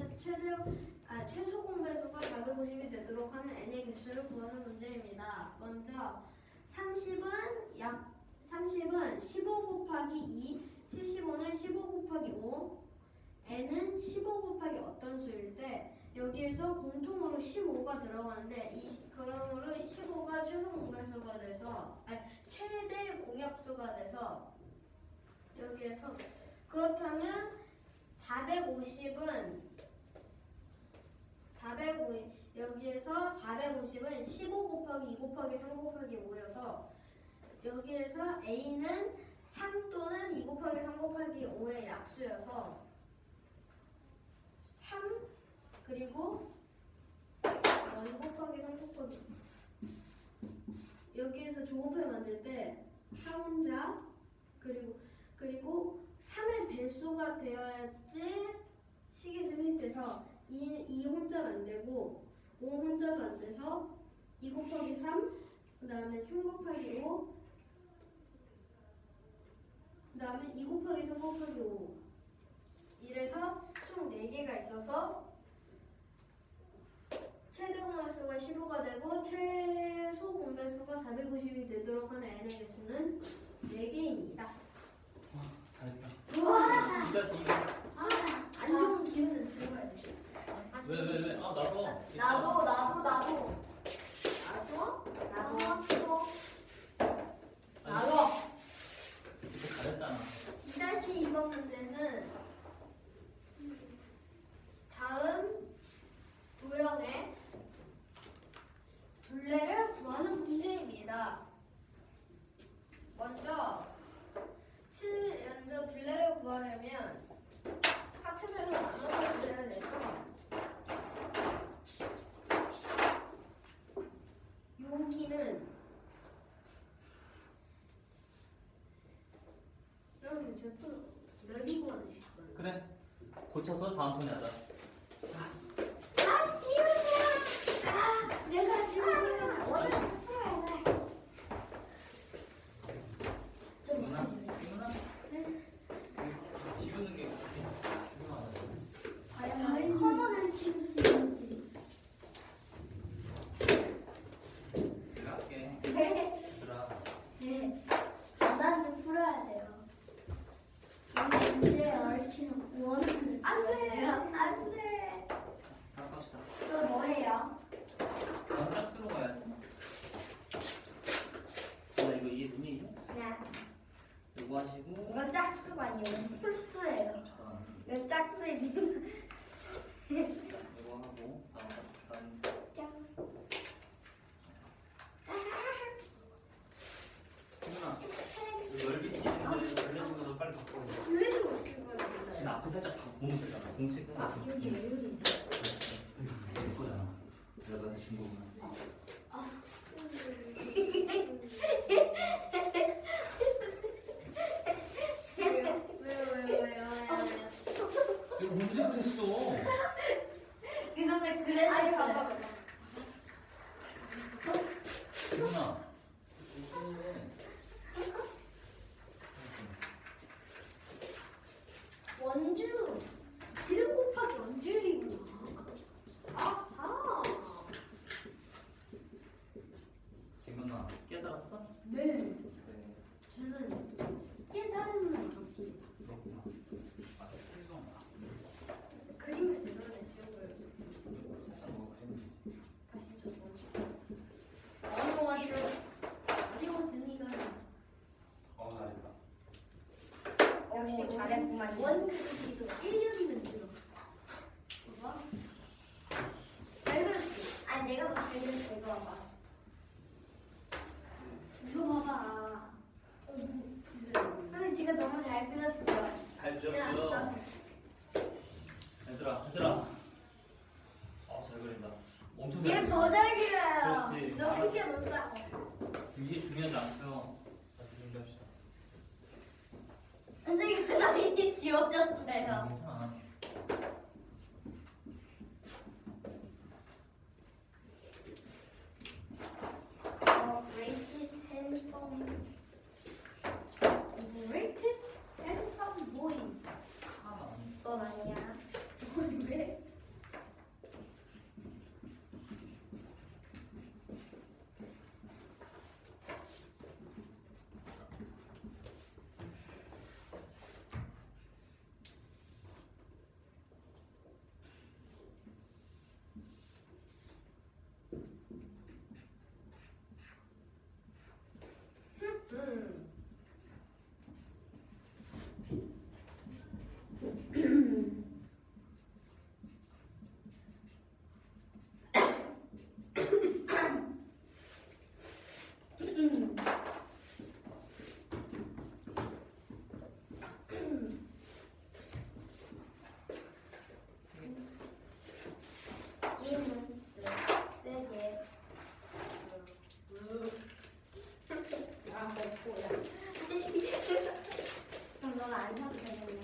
최소 공배수가 450이 되도록 하는 n의 개수를 구하는 문제입니다. 먼저 30은 15 곱하기 2, 75는 15 곱하기 5, n은 15 곱하기 어떤 수일 때 여기에서 공통으로 15가 들어가는데 그러므로 15가 최소 공배수가 돼서 최대 공약수가 돼서 여기에서 그렇다면 450은 여기에서 450은 15 곱하기 2 곱하기 3 곱하기 5여서 여기에서 A는 3 또는 2 곱하기 3 곱하기 5의 약수여서 3 그리고 2 곱하기 3 곱하기 여기에서 조곱해 만들 때 4혼자 그리고 3의 배수가 되어야지 식이 승리돼서 2 혼자는 안 되고 5 혼자도 안 돼서 2 곱하기 3 그 다음에 3 곱하기 5 그 다음에 2 곱하기 3 곱하기 5 이래서 총 4개가 있어서 최대 공배수가 15가 되고 최소 공배수가 450이 되도록 하는 n의 개수는 4개입니다. 잘했다. 우와. 2-2. 안 좋은 기운은 들어가야 돼. 왜? 나도. 나도. 나도? 이거 잘했잖아. 2-2번 문제는 다음 도형의 둘레를 구하는 문제입니다. 먼저 둘레를 구하려면 하트별로 나눠서 그려야 돼서 여기는 여러분 저또 넓이 구하는 식선 그래. 고쳐서 다음 턴에 하자. 아 지우지 마. 아 내가 지우면 원래 했어야 돼. 저 이문아? 못하지 왜? 이문아? 지우는 게 그렇게 중요하다고. 과연 커먼을 지울 수 있는지. 내가 할게. 네. 얘들아. 네. 전환을 풀어야 돼요. 이 문제에 얽히는 원을 안 돼요. 안 돼. 갑시다. 저 뭐예요? 다음 짝수로 가야지. 나 이거 이해되니? 네. 이거 하시고. 이건 짝수가 아니고 풀수예요. 아, 이건 짝수입니다. 이거 하고 다음 짠. 희문아 넓이 시는 걸 블랙으로 빨리 바꿔. 둘레식 어떻게 구하는 그냥 거예요? 앞에 살짝 바꾸면 되잖아. 공식. 아 여기 있어. 그렇지. 내 거잖아. 내가 너한테 준 거구나. 역시 잘했구만. 원 그리기도 1년이면 늘어. 봐봐. 잘 그렸지? 아니 내가 더 잘 그렸어. 이거 봐봐. 이거 봐봐. 근데 지금 너무 잘 그렸죠? 잘 야, 그렸어. 나 얘들아. 잘 그린다. 엄청 얘가 잘. 더 잘 그려요. 그렇지. 너 크게 못 작아. 이게 중요하지 않고요. 다시 준비합시다. 선생님 나 이미 지워졌어요. 괜찮아. greatest handsome Greatest handsome boy. 넌 아니야. 왜? 게임은 세게. 아, 뭐야? 그럼 넌 안 사도 되겠네.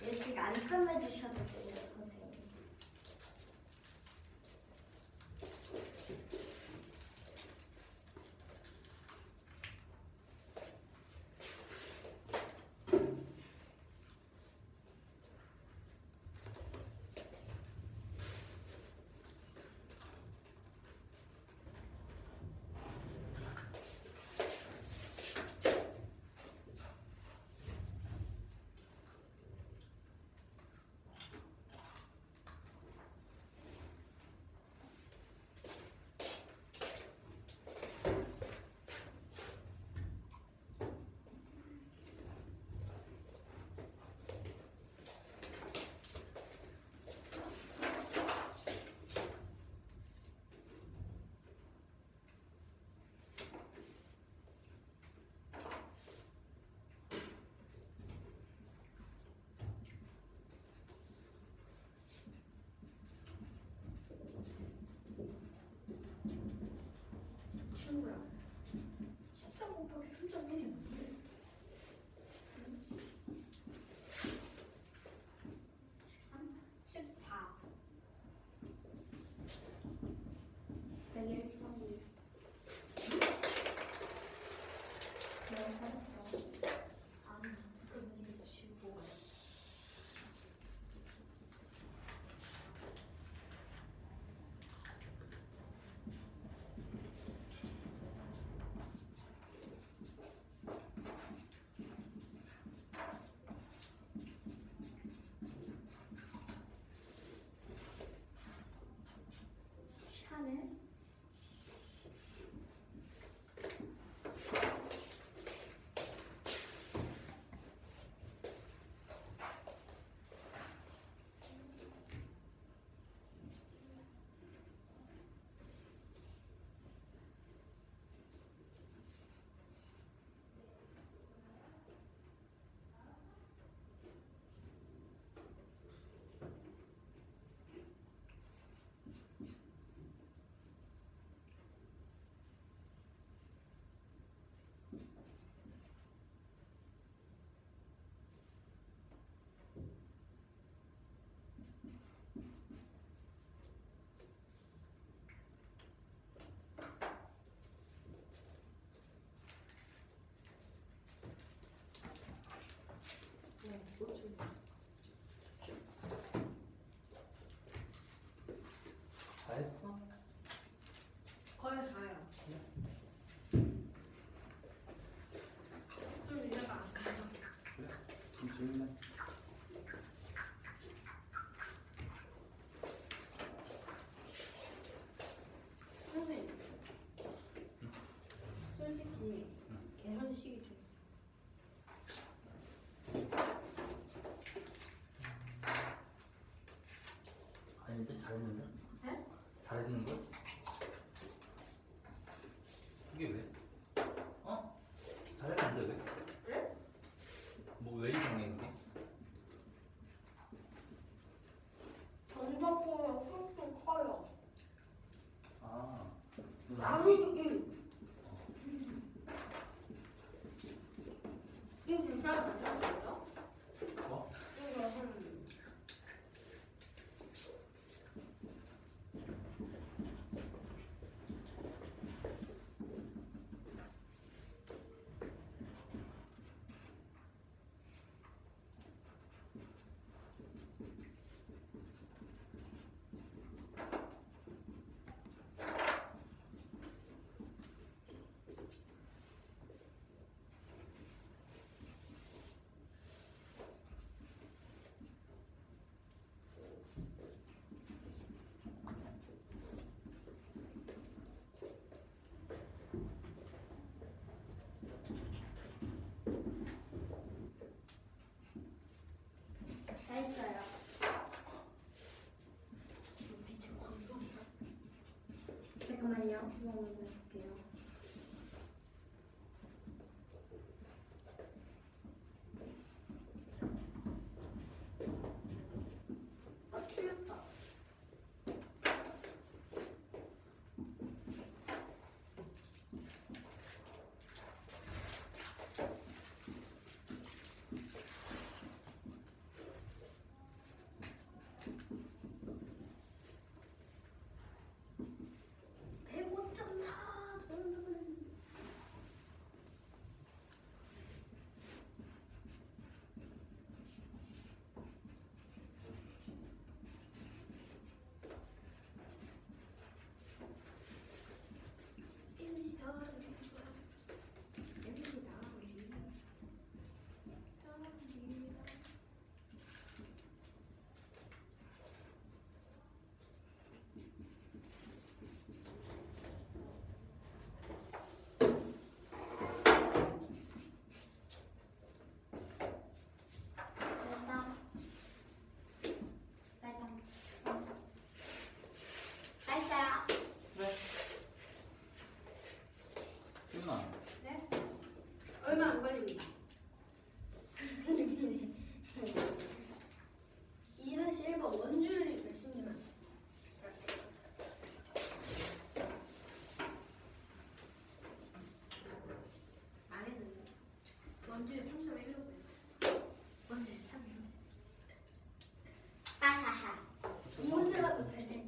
일찍 안 판매주셔도 돼요, 선생님. 친구야. 13 곱하기 3.1이 뭔데? 13? 14. 여기 1.2. 내가 써봤어. 아니, 그 문제 치고. 샤넬? 다 했어? 거의 다요. 좀 이해가 안 가요. 그래. 좀 질문해. 선생님. 솔직히 개선식이 좀 잘했는데? 네? 잘했는 걸? 이게 왜? 어? 잘했는데 왜? 네? 뭐 왜 이상해 그게? 전자포는 훨씬 커요. 아, 너 나무기 이거 괜찮은 아니었어요? 뭐? 이거 한 다 했어요. 빛의 광선이야. 잠깐만요. 한번 먼저 볼게요. 아 틀렸다. 정답은 됐다. 빨리 다 했어요. 그래. 희훈아, 네? 얼마 안 걸립니다. 2-1번 원주율이 몇인지만 안 했는데 원주율 3.1로 했어. 원주율 3. 하하하. 이 문제가 더 잘해.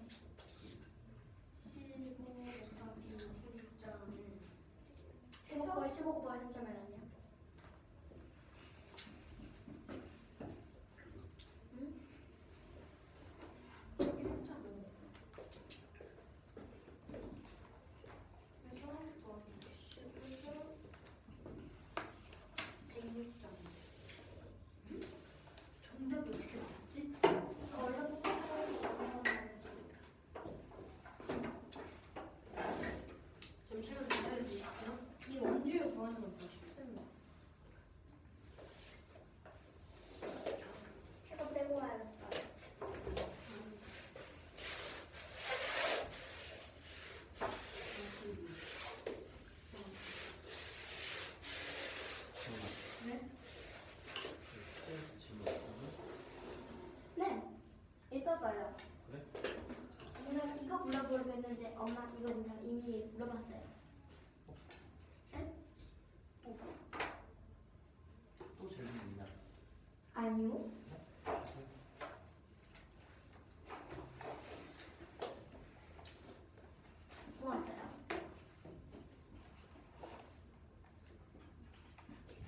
15 곱하기 3.1 15곱하기 3.1 아니야? 정답이 어떻게 나왔지? 원래 잠시만 기다려주시죠. 이 원주율 구하는 건 더 쉽습니다. 이거 빼고 와야겠다. 네? 숙제에서 질문 없거든? 네. 읽어봐요. 그래? 오늘 이거 물어보려고 했는데 엄마 이거 이미 물어봤어요. 또 질문 있냐? 아니요. 주세요. 모았어요.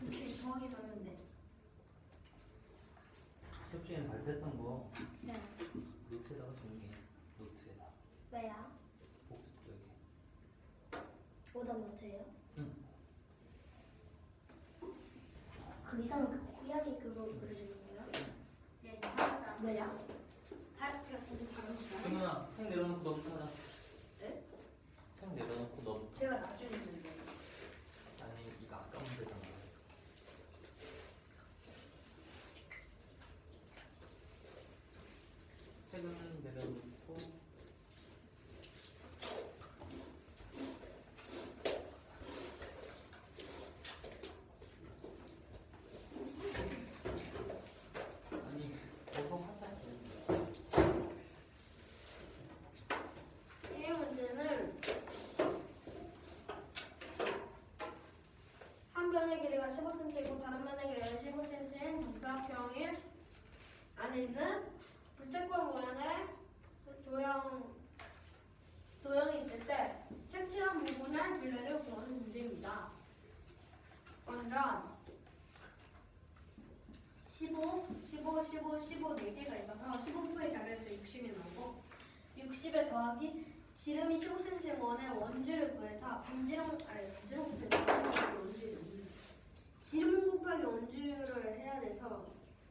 이렇게 정확히 하면 돼. 수업 시간에 발표했던 거 네. 노트에다가 정리해. 노트에다. 왜요? 복습되게. 오답 노트예요? 응. 그 이상은 그 고양이 그거 그려주는 거예요? 네, 진짜. 왜요? 다이어트가 쓰기 바랍니다. 희훈아, 책 내려놓고 너부터 하자. 네? 책 내려놓고 너. 제가 나중에 했는데. 아니, 이거 아까 문제잖아. 책은 내려놓고 아니 어서 하자. 이 문제는 한 변의 길이가 15cm이고 다른 변의 길이가 15cm인 정사평일 안에 있는 부채꼴 모양의 도형이 있을 때 색칠한 부분의 둘레를 구하는 문제입니다. 먼저 15, 15, 15, 15 4개가 있어서 15%의 자리에서 60이 나오고 60에 더하기 지름이 15cm 원의 원주를 구해서 지름 곱하기 원주를 해야 돼서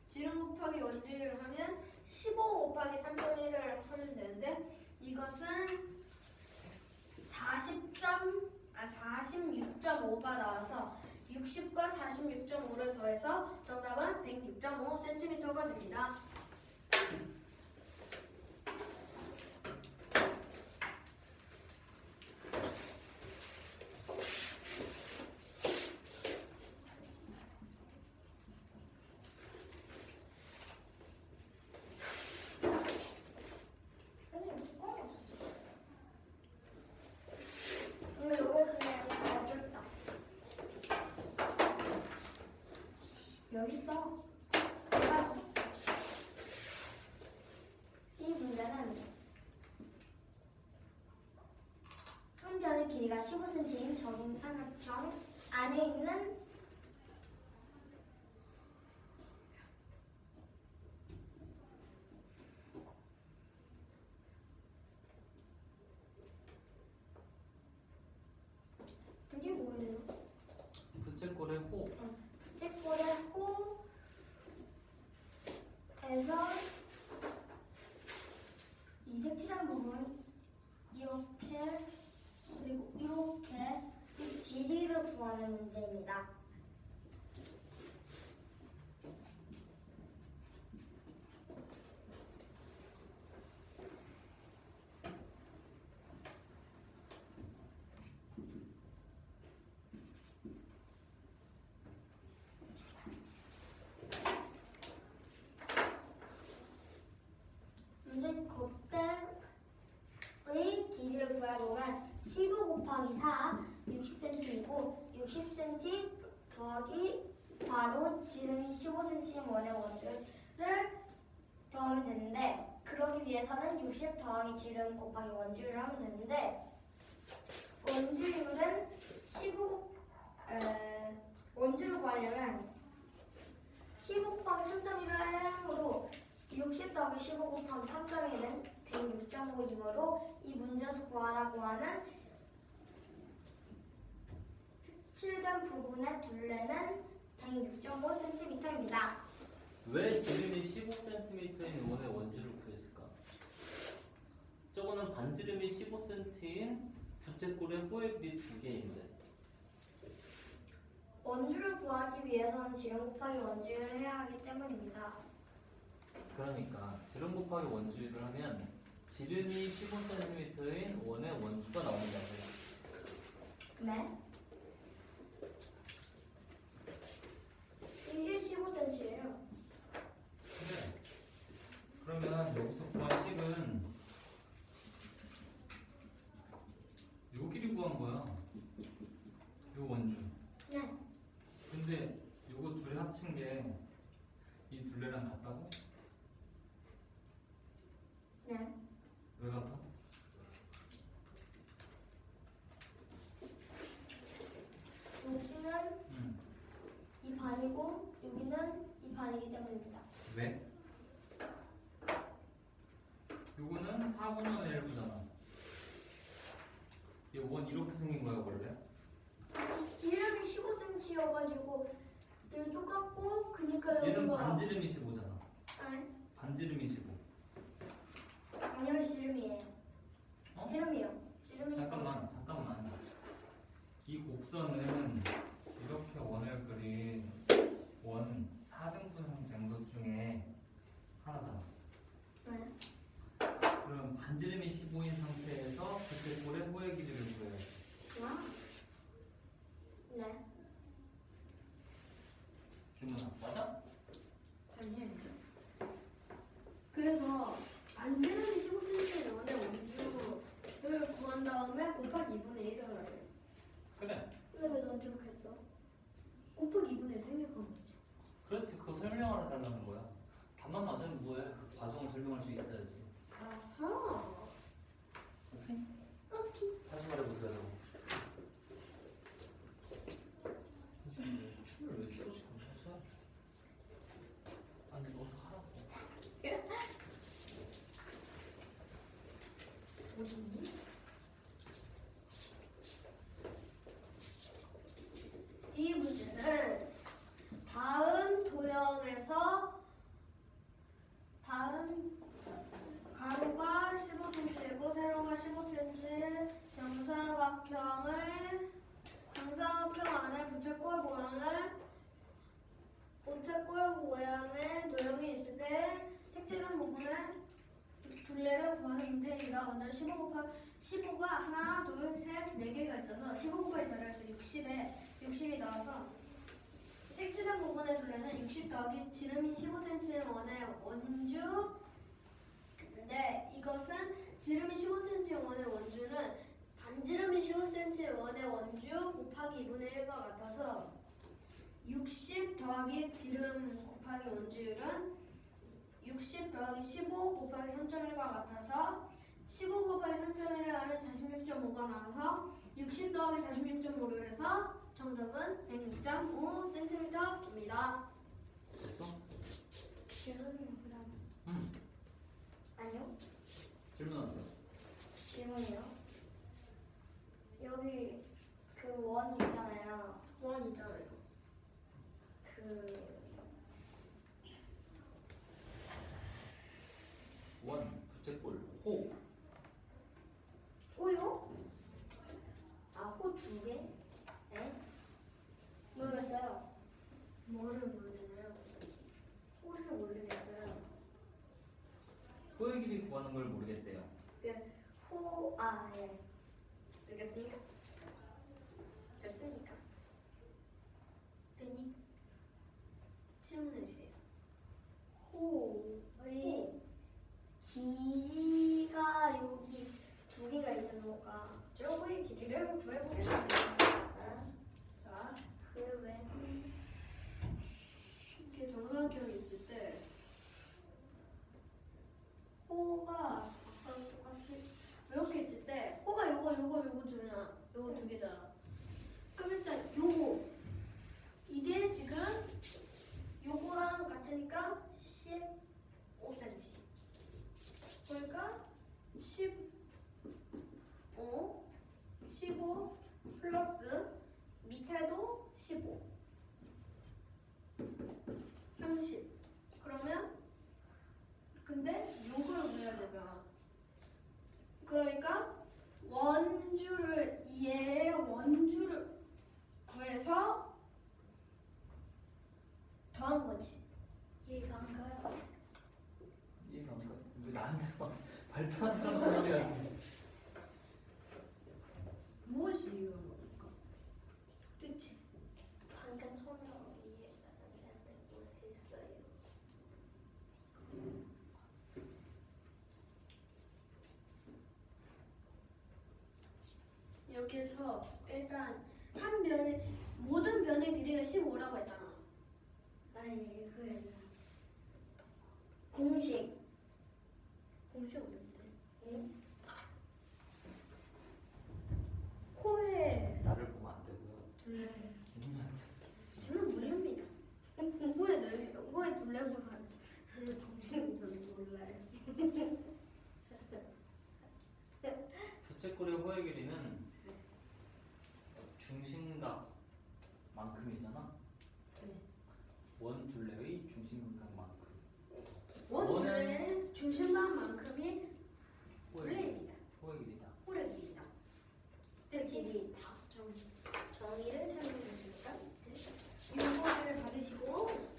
지름 곱하기 원주를 하면 15 곱하기 3.1을 하면 되는데 이것은 46.5가 나와서 60과 46.5를 더해서 정답은 106.5cm가 됩니다. 선생님 뚜껑이 없었어. 근데 요거 그냥 어렵다. 여기 있어. 이 문제는 한 변의 길이가 15cm인 정삼각형 안에 있는 이게 뭐예요? 부채꼴의 호. 부채꼴의 호에서 이 색칠한 부분 이렇게 그리고 이렇게 이 길이를 구하는 문제입니다. 문제 겉대의 길이를 구해보면 15 곱하기 4, 60cm이고 60cm 더하기 바로 지름이 15cm 원의 원주를 더하면 되는데 그러기 위해서는 60 더하기 지름 곱하기 원주를 하면 되는데 원주율은 원주를 구하려면 15 곱하기 3.1을 함으로 60 더하기 15 곱하기 3.1은 106.5이므로 이 문제에서 구하라고 하는 색칠된 부분의 둘레는 106.5cm입니다. 왜 지름이 15cm인 원의 원주를 구했을까? 저거는 반지름이 15cm인 부채꼴의 호의 길이 2개인데 원주를 구하기 위해서는 지름 곱하기 원주를 해야 하기 때문입니다. 그러니까 지름 곱하기 원주를 하면 지름이 15cm인 원의 원주가 나온다고요. 네. 이게 15cm예요. 그래. 그러면 여기서 구한 식은 요 길이 구한 거야. 요 원주. 네. 근데 요거 둘이 합친 게 이 둘레랑 같다고? 네. 왜 같아? 여기는 이 반이고 여기는 이 반이기 때문입니다. 왜? 요거는 4분의 1부잖아. 이 원 이렇게 생긴 거야 원래? 이 지름이 15cm여가지고 여기 똑같고 그니까 얘는 여기가 반지름이 15잖아. 아니, 반지름이 15. 아니요 지름이에요. 어? 지름이요. 지름이 잠깐만. 이 곡선은 이렇게 원을 그린 원 4등분 된 것 중에 하나잖아. 네. 그럼 말해달라는 거야. 답만 맞으면 뭐해? 그 과정을 설명할 수 있어야지. 아하. 오케이? 오케이. 다시 말해보세요. 춤을 왜 추고 싶어? 아니 어서 하라고. 어딨니? 이 문제는 다음 도형에서 다음 가로가 15cm이고 세로가 15cm 정사각형 안에 부채꼴 모양의 도형이 있을 때 색칠한 부분의 둘레를 구하는 문제입니다. 먼저 15가 하나, 둘, 셋, 네 개가 있어서 15 곱하기 4를 60이 나와서 색칠한 부분의 둘레는 60 더하기 지름이 15cm 원의 원주. 근데 이것은 지름이 15cm 원의 원주는 반지름이 15cm 원의 원주 곱하기 2분의 1과 같아서 60 더하기 지름 곱하기 원주율은 60 더하기 15 곱하기 3.1과 같아서 15 곱하기 3.1을 하면 46.5가 나와서 60 더하기 46.5를 해서 정답은 106.5cm입니다. 됐어? 질문이요. 그다음. 응. 아니요. 질문 왔어. 질문이요. 여기 그 원 있잖아요. 원 있잖아요. 그 원, 부채꼴, 호. 호요? 아, 호 두 개? 네? 모르겠어요. 뭐를 모르겠나요? 호를 모르겠어요. 호의 길이 구하는 걸 모르겠대요. 예. 알겠습니까? 됐습니까? 됐니? 질문해주세요. 호의 길이가 여기 두 개가 있는 거가 저 호의 길이를 구해보겠습니다. 자, 그 왜? 이렇게 정사각형이 있을 때 호가 아까랑 똑같이 이렇게 있을 때 호가 요거 주잖아. 요거 두 개잖아. 그럼 일단 요거 이게 지금 요거랑 같으니까 15cm. 그러니까 15 플러스 밑에도 15 30. 그러면 근데 요걸 구해야 되잖아. 그러니까 얘의 원주를 구해서 더한 거지. 이해가 안 가요? 이해가 안 가? 왜 나한테 막 발표하는 사람만 해야지. 무엇이 이유인 겁니까? 그치? 방금 설명 이해가 안 된다고 했어요. 여기서 일단 한 변의 모든 변의 길이가 15라고 했잖아. 아니 그게 공식. 공식 어딘데? 응? 호의 나를 보면 안 되고요. 둘레. 이분한테. 저는 모릅니다. 호의 둘레보다 공식은 저는 몰라요. 부채꼴의 호의 길이는 중심각만큼이잖아. 네. 원 둘레의 중심각만큼. 원둘레의 중심만큼이 호의 둘레입니다. 호의 길이다. 호의 길이다. 질이 다 정의를 설명해 주시니까 이제 요거를 받으시고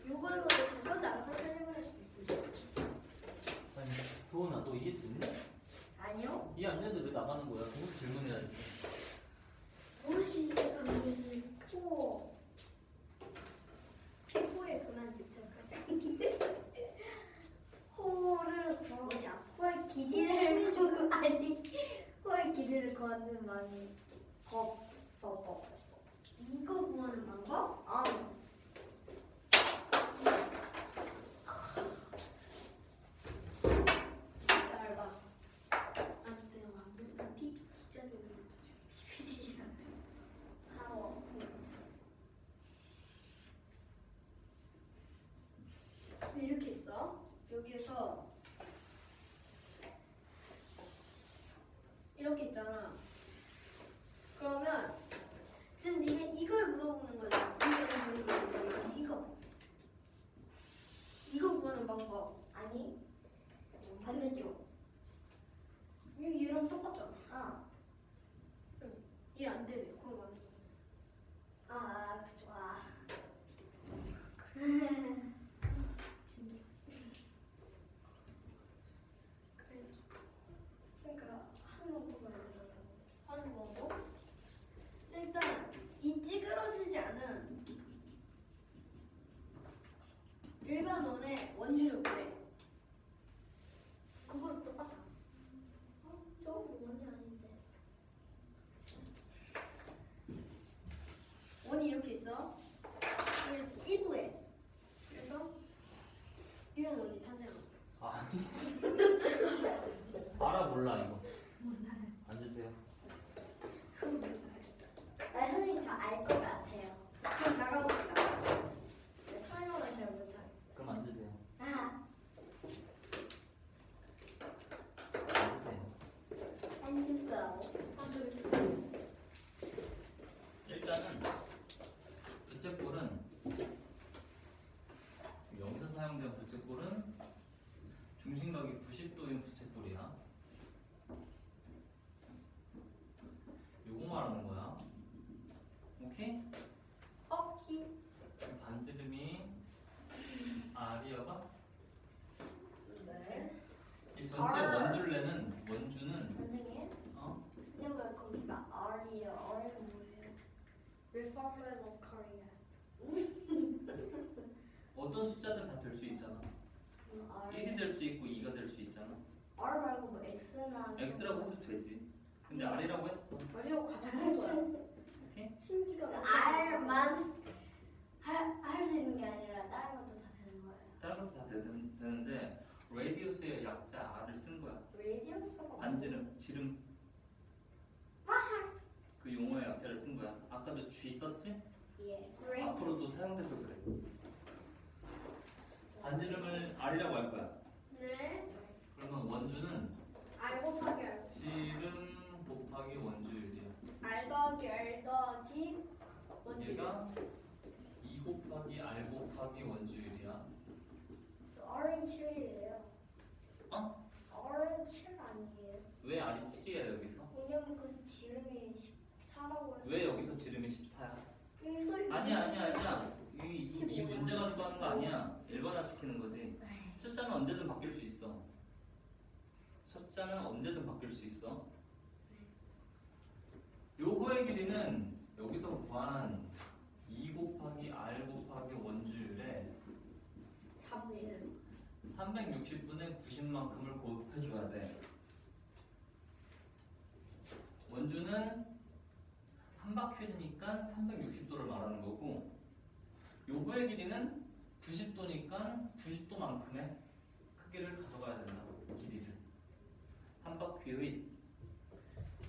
요거를 받으셔서 나가서 설명을 하시겠습니다. 아니 도훈아 너 이해됐니? 아니요? 이해 안 되는데 왜 나가는 거야? 그것도 질문해야지. 무엇이 관계니? 호. 호에 그만 집착하자. 호를 구 뭐냐? 호의 길이를 구 아니 호의 길이를 구하는 많이 법. 이거 구하는 방법? 아 여기에서 이렇게 있잖아. 그러면 지금 네가 이걸 물어보는 거잖아. 이걸 물어보는 거. 이거 구하는 방법. 아니 반대쪽. 얘랑 똑같잖아. 아, 얘 안 돼. 그럼 안 돼. 그죠. 진짜. 그러니까 한번 뽑아야 되잖아. 하는 거고. 일단 이 찌그러지지 않은 일반 원의 원주를 구해. 그거랑 똑같아. 저거 원이 아닌데. 원이 이렇게 있어. 이걸 찌부해. 그래서 이런 원이 탄생한다. 아니지. 알아 몰라 이거. 앉으세요. 선생님 저 알 것 같아요. 그럼 나가봅시다. 근데 설명을 잘 못하겠어요. 그럼 앉으세요. 앉으세요. 알겠어. 일단은 부채꼴은 여기서 사용된 부채꼴은 중심각이 90도인 부채꼴이야. 요거 말하는 거야. 오케이? 오키. 반지름이 R이어가 네. 이 전체 원주는 선생님, 근데 왜 거기가 R이에요? R은 뭐예요? Republic of Korea. 어떤 숫자든 다 될 수 있잖아. R. 1이 될 수 있고 2가 될 수 있잖아. R 말고 뭐 X나 X라고 해도 되지. 근데 R이라고 했어. 말이라고 가져간 거야. 오케이? 신기가 R만 할 수 있는 게 아니라 다른 것도 다 되는 거예요. 다른 것도 다 되는데 레디우스의 약자 R을 쓴 거야. 레디우스가 지름 그 용어의 약자를 쓴 거야. 아까도 G 썼지? 예. 앞으로도 사용돼서 그래. 반지름을 R이라고 할 거야. 네. 그러면 원주는 R 곱하기 R. 지름 곱하기 원주율이야. R 더하기 R 더하기 원주. 얘가 2 곱하기 R 곱하기 원주율이야. R은 7이에요. 어? R은 7 아니에요? 왜 R이 7이야 여기서? 왜냐면 그 지름이 14라고 했어요. 왜 여기서 지름이 14야? 여기 써있는 아니야. 이 문제 가지고 하는 거 아니야. 일반화 시키는 거지. 숫자는 언제든 바뀔 수 있어. 요거의 길이는 여기서 구한 2 곱하기 R 곱하기 원주율에 4분의 1. 360분의 90만큼을 곱해줘야 돼. 원주는 한 바퀴니까 360도를 말하는 거고, 요거의 길이는 90도니까 90도만큼의 크기를 가져가야 된다. 길이를 한 바퀴의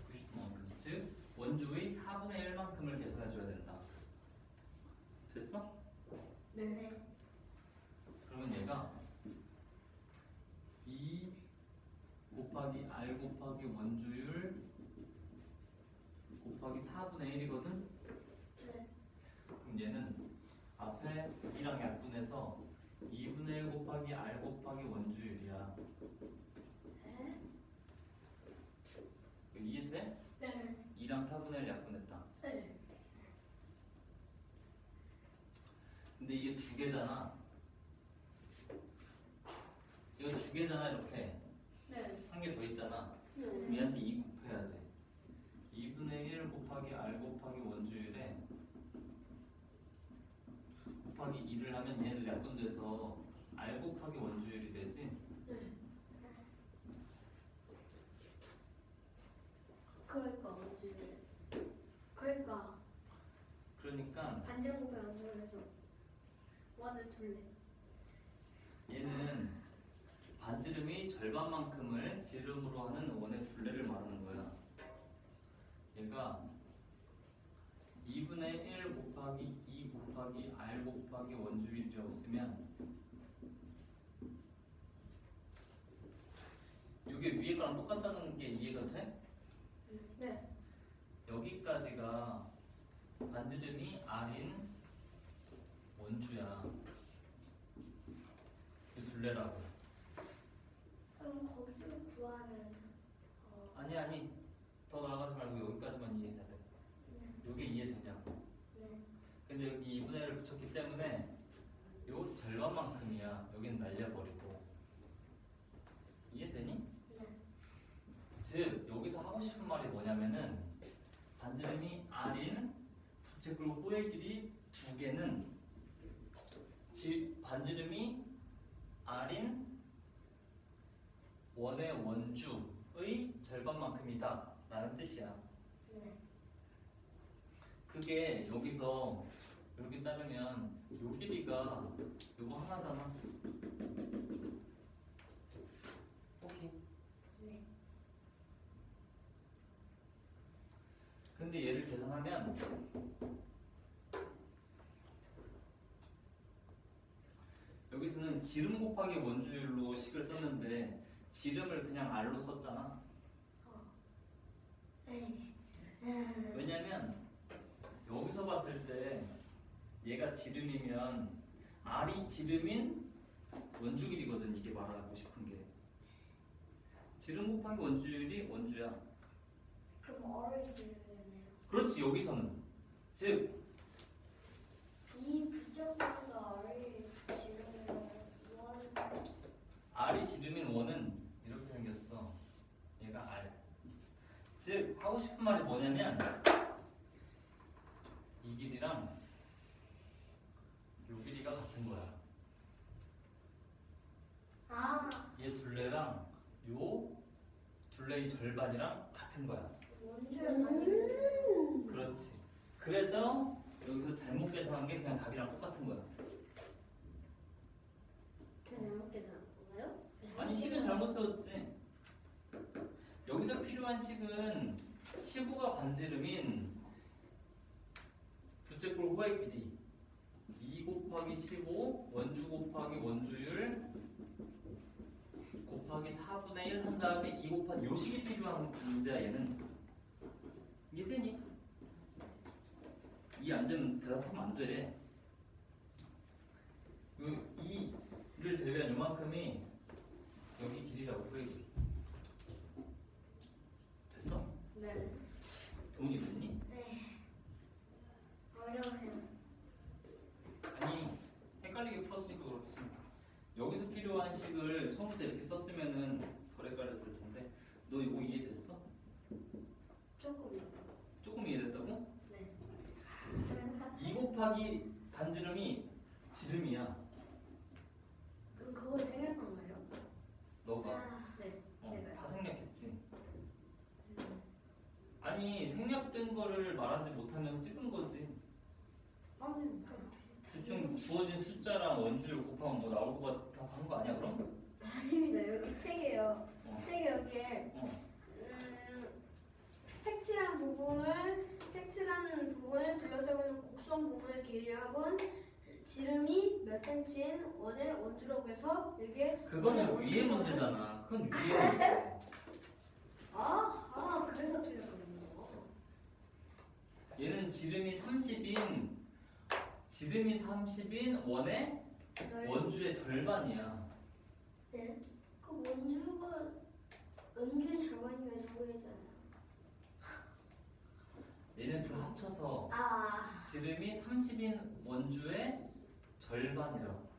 90도만큼, 즉 원주의 4분의 1만큼을 계산해줘야 된다. 됐어? 네. 그러면 얘가 2 곱하기 R 곱하기 원주율 곱하기 4분의 1이거든? 네. 그럼 얘는 앞에 2랑 약분해서 2분의 1 곱하기 R 곱하기 원주율이야. 네. 이해돼? 네. 2랑 4분의 1 약분했다. 네. 근데 이게 두 개잖아. 이거 두 개잖아 이렇게. 네. 한 개 더 있잖아. 네. 얘한테 2 곱해야지. 2분의 1 곱하기 R 곱하기 원주율에 곱하기 2를 하면 얘를 약분돼서 R 곱하기 원주율이 되지. 네. 그러니까 원주율. 그러니까 그러니까 반지름 곱하기 원주율 해서 원을 둘래. 얘는 반지름이 절반만큼을 지름으로 하는 원의 둘레를 말하는 거야. 얘가 2분의 1 곱하기 2 곱하기 R 곱하기 원주율이라고 쓰면 이게 위에 거랑 똑같다는 게 이해가 돼? 네. 여기까지가 반지름이 R인 원주야. 이 둘레라고. 그럼 거기를 구하는 아니 더 나아가지 말고 여기까지만 이해해야 돼. 이게 이해되냐고. 네. 근데 여기 2분의 1을 붙였기 때문에 요 절반만큼이야. 여기는 날려버리고. 이해되니? 네. 즉 여기서 하고 싶은 말이 뭐냐면은 반지름이 R인 부채꼴 호의 길이 두 개는 반지름이 R인 원의 원주의 절반만큼이다 라는 뜻이야. 네. 그게 여기서 이렇게 자르면 요 길이가 요거 하나잖아. 오케이. 네. 근데 얘를 계산하면 여기서는 지름 곱하기 원주율로 식을 썼는데 지름을 그냥 R로 썼잖아. 네. 왜냐면 여기서 봤을 때 얘가 지름이면 R이 지름인 원주 길이거든. 이게 말하고 싶은 게 지름 곱하기 원주율이 원주야. 그럼 어를 지르겠네요. 그렇지. 여기서는 즉 이 부정에서 어를 지르면 원. R이 지름인 원은 이렇게 생겼어. 얘가 R. 즉 하고 싶은 말이 뭐냐면 이 길이랑 이 길이가 같은 거야. 아, 얘 둘레랑 요 둘레의 절반이랑 같은 거야. 원주를 많이. 그렇지. 그래서 여기서 잘못 계산한 게 그냥 답이랑 똑같은 거야. 잘못 계산한 건가요? 아니 식은 잘못 세웠지. 여기서 필요한 식은 15가 반지름인 부채꼴 호의 길이 2 곱하기 15 원주 곱하기 원주율 곱하기 4분의 1 한 다음에 2 곱하기 요 식이 필요한 문제야. 얘는 이해되니? 이 안 되면 대답하면 안 돼. 그 2를 제외한 요만큼이 여기 길이라고. 호의 길이. 됐어? 네. 동의 됐니? 네. 어려워요. 아니 헷갈리게 풀었으니까 그렇지. 여기서 필요한 식을 처음부터 이렇게 썼으면은 덜 헷갈렸을 텐데 너 이거 이해됐어? 조금요. 조금 이해됐다고? 네. 2 곱하기 반지름이 지름이야. 그걸 생각한 거예요? 너가 네. 제가요. 다 생략했지. 아니 생략된 거를 말하지 못하면 찍은 거지. 아니, 대충 주어진 숫자랑 원주율 곱하면 뭐 나올 것 같아서 한 거 아니야 그럼? 아닙니다. 여기 책이에요. 어. 책에 여기에 어. 색칠한 부분을 둘러싸고 있는 곡선 부분의 길이 합은 지름이 몇 센치인 원의 원주라고 해서 이게 그거는 위에 문제잖아. 그건 위에 문제. 그래서 틀렸거든요. 얘는 지름이 30인 원의 원주의 절반이야. 네. 그 원주의 절반이면 수고했잖아요. 얘는 둘 합쳐서 아, 지름이 30인 원주의 절반이라고.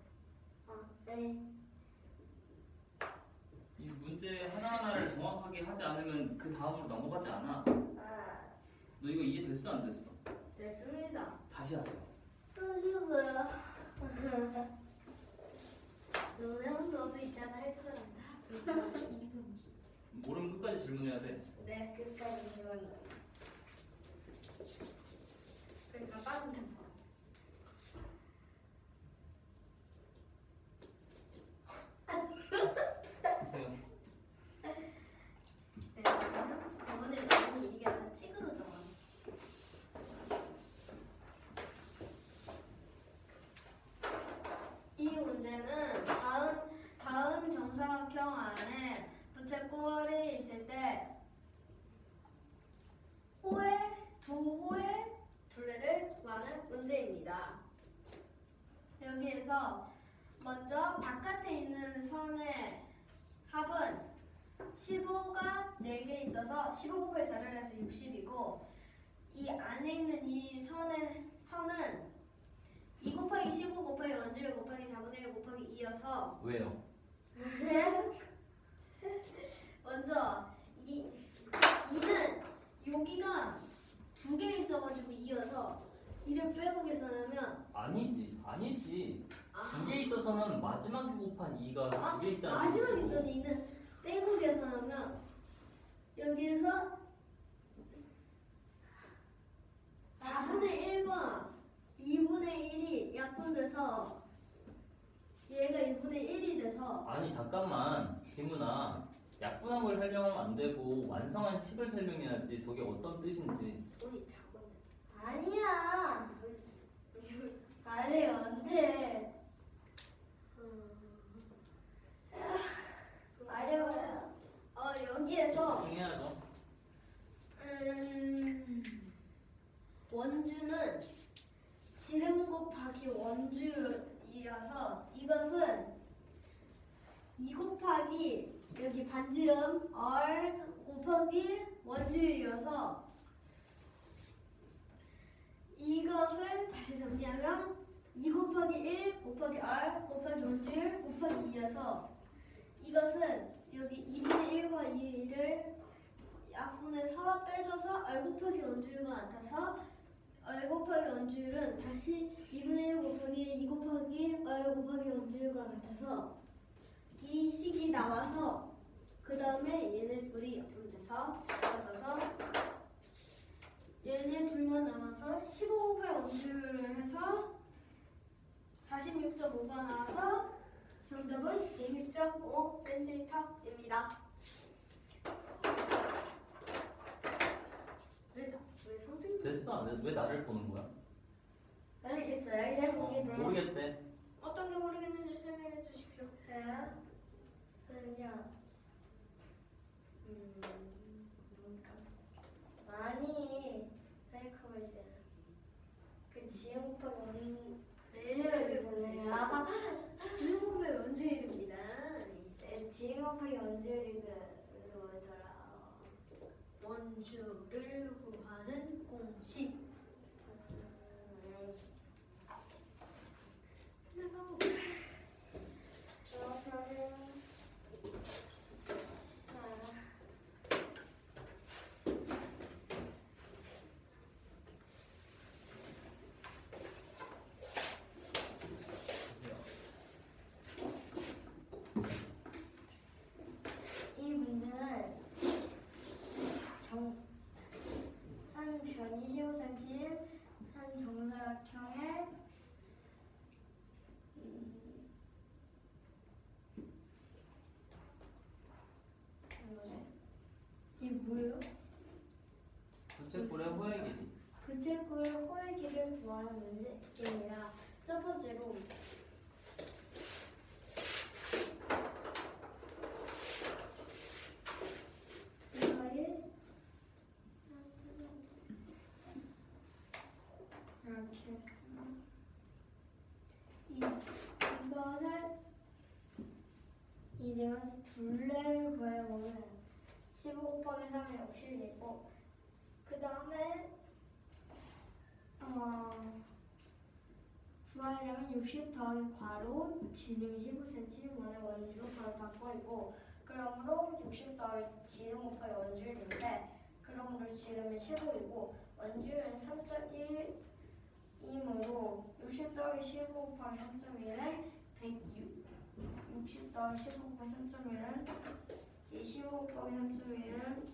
네. 이 문제 하나하나를 정확하게 하지 않으면 그 다음으로 넘어가지 않아. 너 이거 이해됐어 안 됐어? 됐습니다. 다시 하세요. 떨렸어요. 너도 이따가 할 거란다. 모르면 끝까지 질문해야 돼. 네. 끝까지 지원. 그러니까 빠른 템포. 하세요. 네. 저번에 이게 다 찍으로 적어. 이 문제는 다음 정사각형 안에 부채꼴 여기에서 바깥에 있는 선의 합은 15가 4개 있어서 15 곱하기 4를 해서 60이고 이 안에 있는 이 선은 2 곱하기 15 곱하기 원주율 곱하기 4분의 1 곱하기 2여서 왜요? 먼저 2는 여기가 2개 있어가지고 2여서 2를 빼고 계산하면 아니지. 2개 있어서는 마지막에 곱한 2가 2개 있다는 마지막에 뜻이고. 있던 2는 빼고 계산하면 여기에서 4분의 1과 2분의 1이 약분돼서 얘가 2분의 1이 돼서 아니 잠깐만 김은아, 약분한 걸 설명하면 안 되고 완성한 식을 설명해야지. 저게 어떤 뜻인지. 돈이 작은 아니야. 아니 언제? 말해봐요. 여기에서 집중해야죠. 원주는 지름 곱하기 원주율이어서 이것은 2 곱하기 여기 반지름 R 곱하기 원주율이어서 이것을 다시 정리하면 2 곱하기 1 곱하기 R 곱하기 원주율 곱하기 2여서 이것은 여기 2분의 1과 2를 약분해서 빼줘서 R 곱하기 원주율과 같아서 R 곱하기 원주율은 다시 2분의 1 곱하기 2 곱하기 R 곱하기 원주율과 같아서 이 식이 나와서 그 다음에 얘네 둘이 약분돼서 떨어져서 얘네 둘만 남아서 15 곱하기 원주율을 해서 46.5가 나와서 정답은 106.5cm입니다. 왜 선생님? 됐어 안 됐어? 왜 나를 보는 거야? 모르겠어요. 이제 보게 돼. 모르겠대. 어떤 게 모르겠는지 설명해 주십시오. 그냥 많이 생각하고 있어요. 그 지름 곱하기 원주율 있잖아요. 지름 곱하기 원주율입니다. 네, 지름 곱하기 원주율이 그 뭐더라? 원주를 구하는 공식. 이 문제는 한 변이 15cm, 한 정사각형의 이게 뭐예요? 부채꼴의 호의 길이. 부채꼴 호의 길이를 구하는 문제입니다. 첫 번째로 이거를 이렇게 했으면 이것을 둘레를 구해보면 15 곱하기 3은 60이고 그 다음에 구하려면 60 더하기 괄호 지름이 15cm 원의 원주 바로 다 꼬이고 그러므로 60 더하기 지름 곱하기 원주율인데 그러므로 지름은 15이고 원주율은 3.1이므로 60 더하기 15 곱하기 3.1은 60 더하기 15 곱하기 3.1은 15 곱하기 3.1은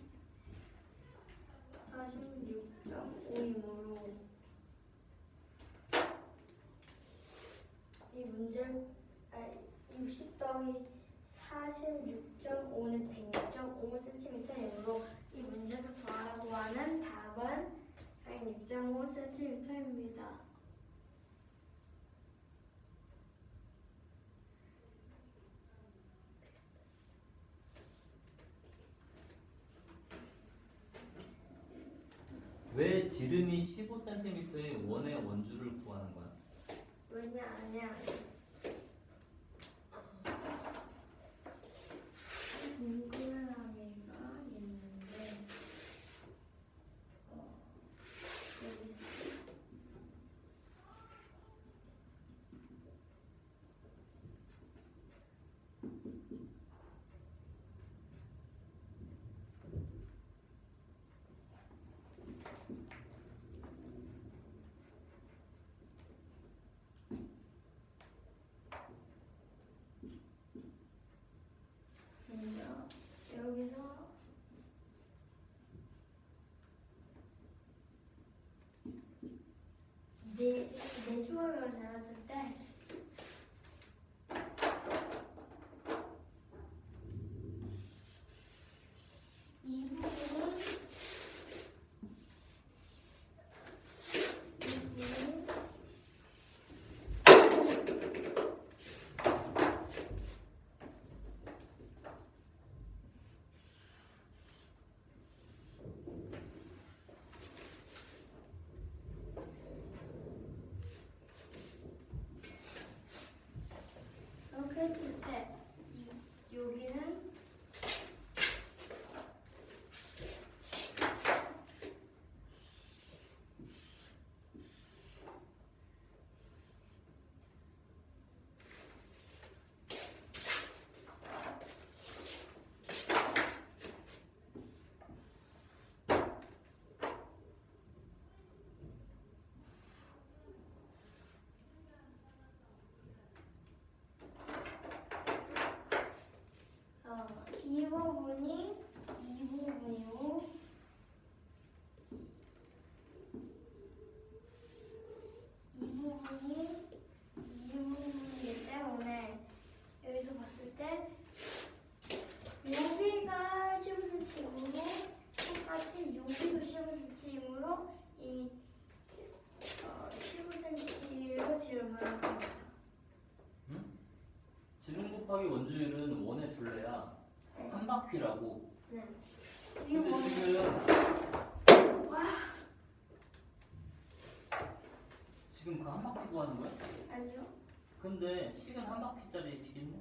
46.5이므로 이 문제 60 더하기 46.5는 106.5cm이므로 이 문제에서 구하라고 하는 답은 106.5cm입니다. 왜 지름이 15cm의 원의 원주를 구하는 거야? 왜냐하면 여기서 네 조각을 잘랐을 때 이 부분은 이렇게 했을 때 여기는 이 부분이 이 부분이고 이 부분이 이 부분이기 때문에 여기서 봤을 때 여기가 15cm이므로 똑같이 여기도 15cm이므로 이 15cm로 지름을 할 겁니다. 지름 곱하기 원주율은 원의 둘레야. 한 바퀴라고. 네. 근데 지금 그 한 바퀴 구하는 거야? 아니요. 근데 식은 한 바퀴짜리 식인데?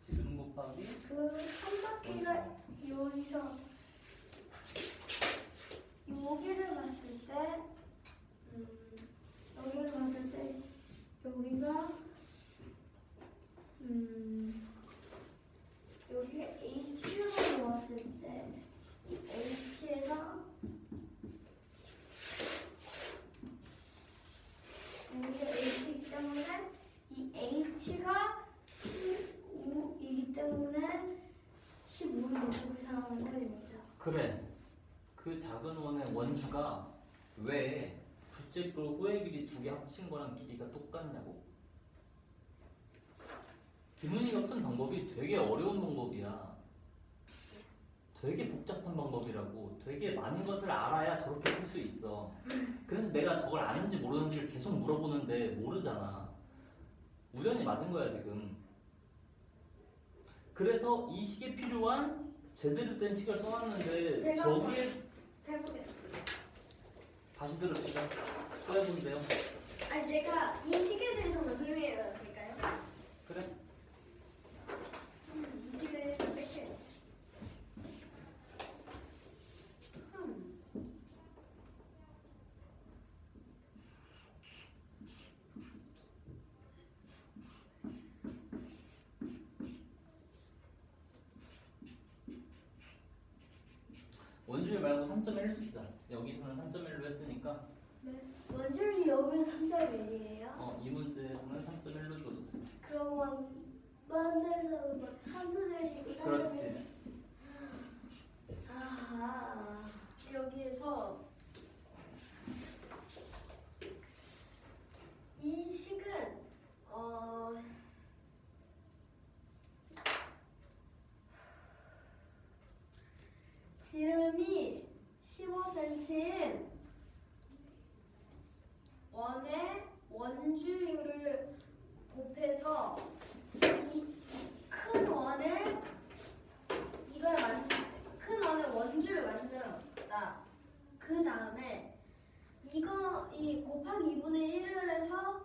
지름 곱하기 그 한 바퀴가 여기서 여기를 봤을 때 여기를 봤을 때 여기가 여기가 H로 놓았을 때 이 H에서 여기가 H이기 때문에 이 H가 15이기 때문에 15를 놓고 계산하면 됩니다. 그래. 그 작은 원의 원주가 왜 부채꼴 호의 길이 두 개 합친 거랑 길이가 똑같냐고? 김은희가 푼 방법이 되게 어려운 방법이야. 되게 복잡한 방법이라고. 되게 많은 것을 알아야 저렇게 풀 수 있어. 그래서 내가 저걸 아는지 모르는지를 계속 물어보는데 모르잖아. 우연히 맞은 거야 지금. 그래서 이 식에 필요한 제대로 된 식을 써놨는데 제가 저기에 해보겠습니다. 다시 들읍시다. 또 해본대요. 아니 제가 이 식에 대해서만 설명해도 될까요? 그래? 이 식을 뺄게요. 원주율 말고 3.1로 쓰자. 여기서는 3.1로 했으니까 네. 원줄이 여기서 3.1이에요? 이 문제에서는 3.1로 주어졌어. 그럼 반대에서는 막 3도 내리고 3도 그렇지. 아하. 여기에서 이 식은 지름이 15cm인 원의 원주율을 곱해서 이 큰 원을 큰 원의 원주를 만들었다. 그 다음에 이 곱하기 2분의 1을 해서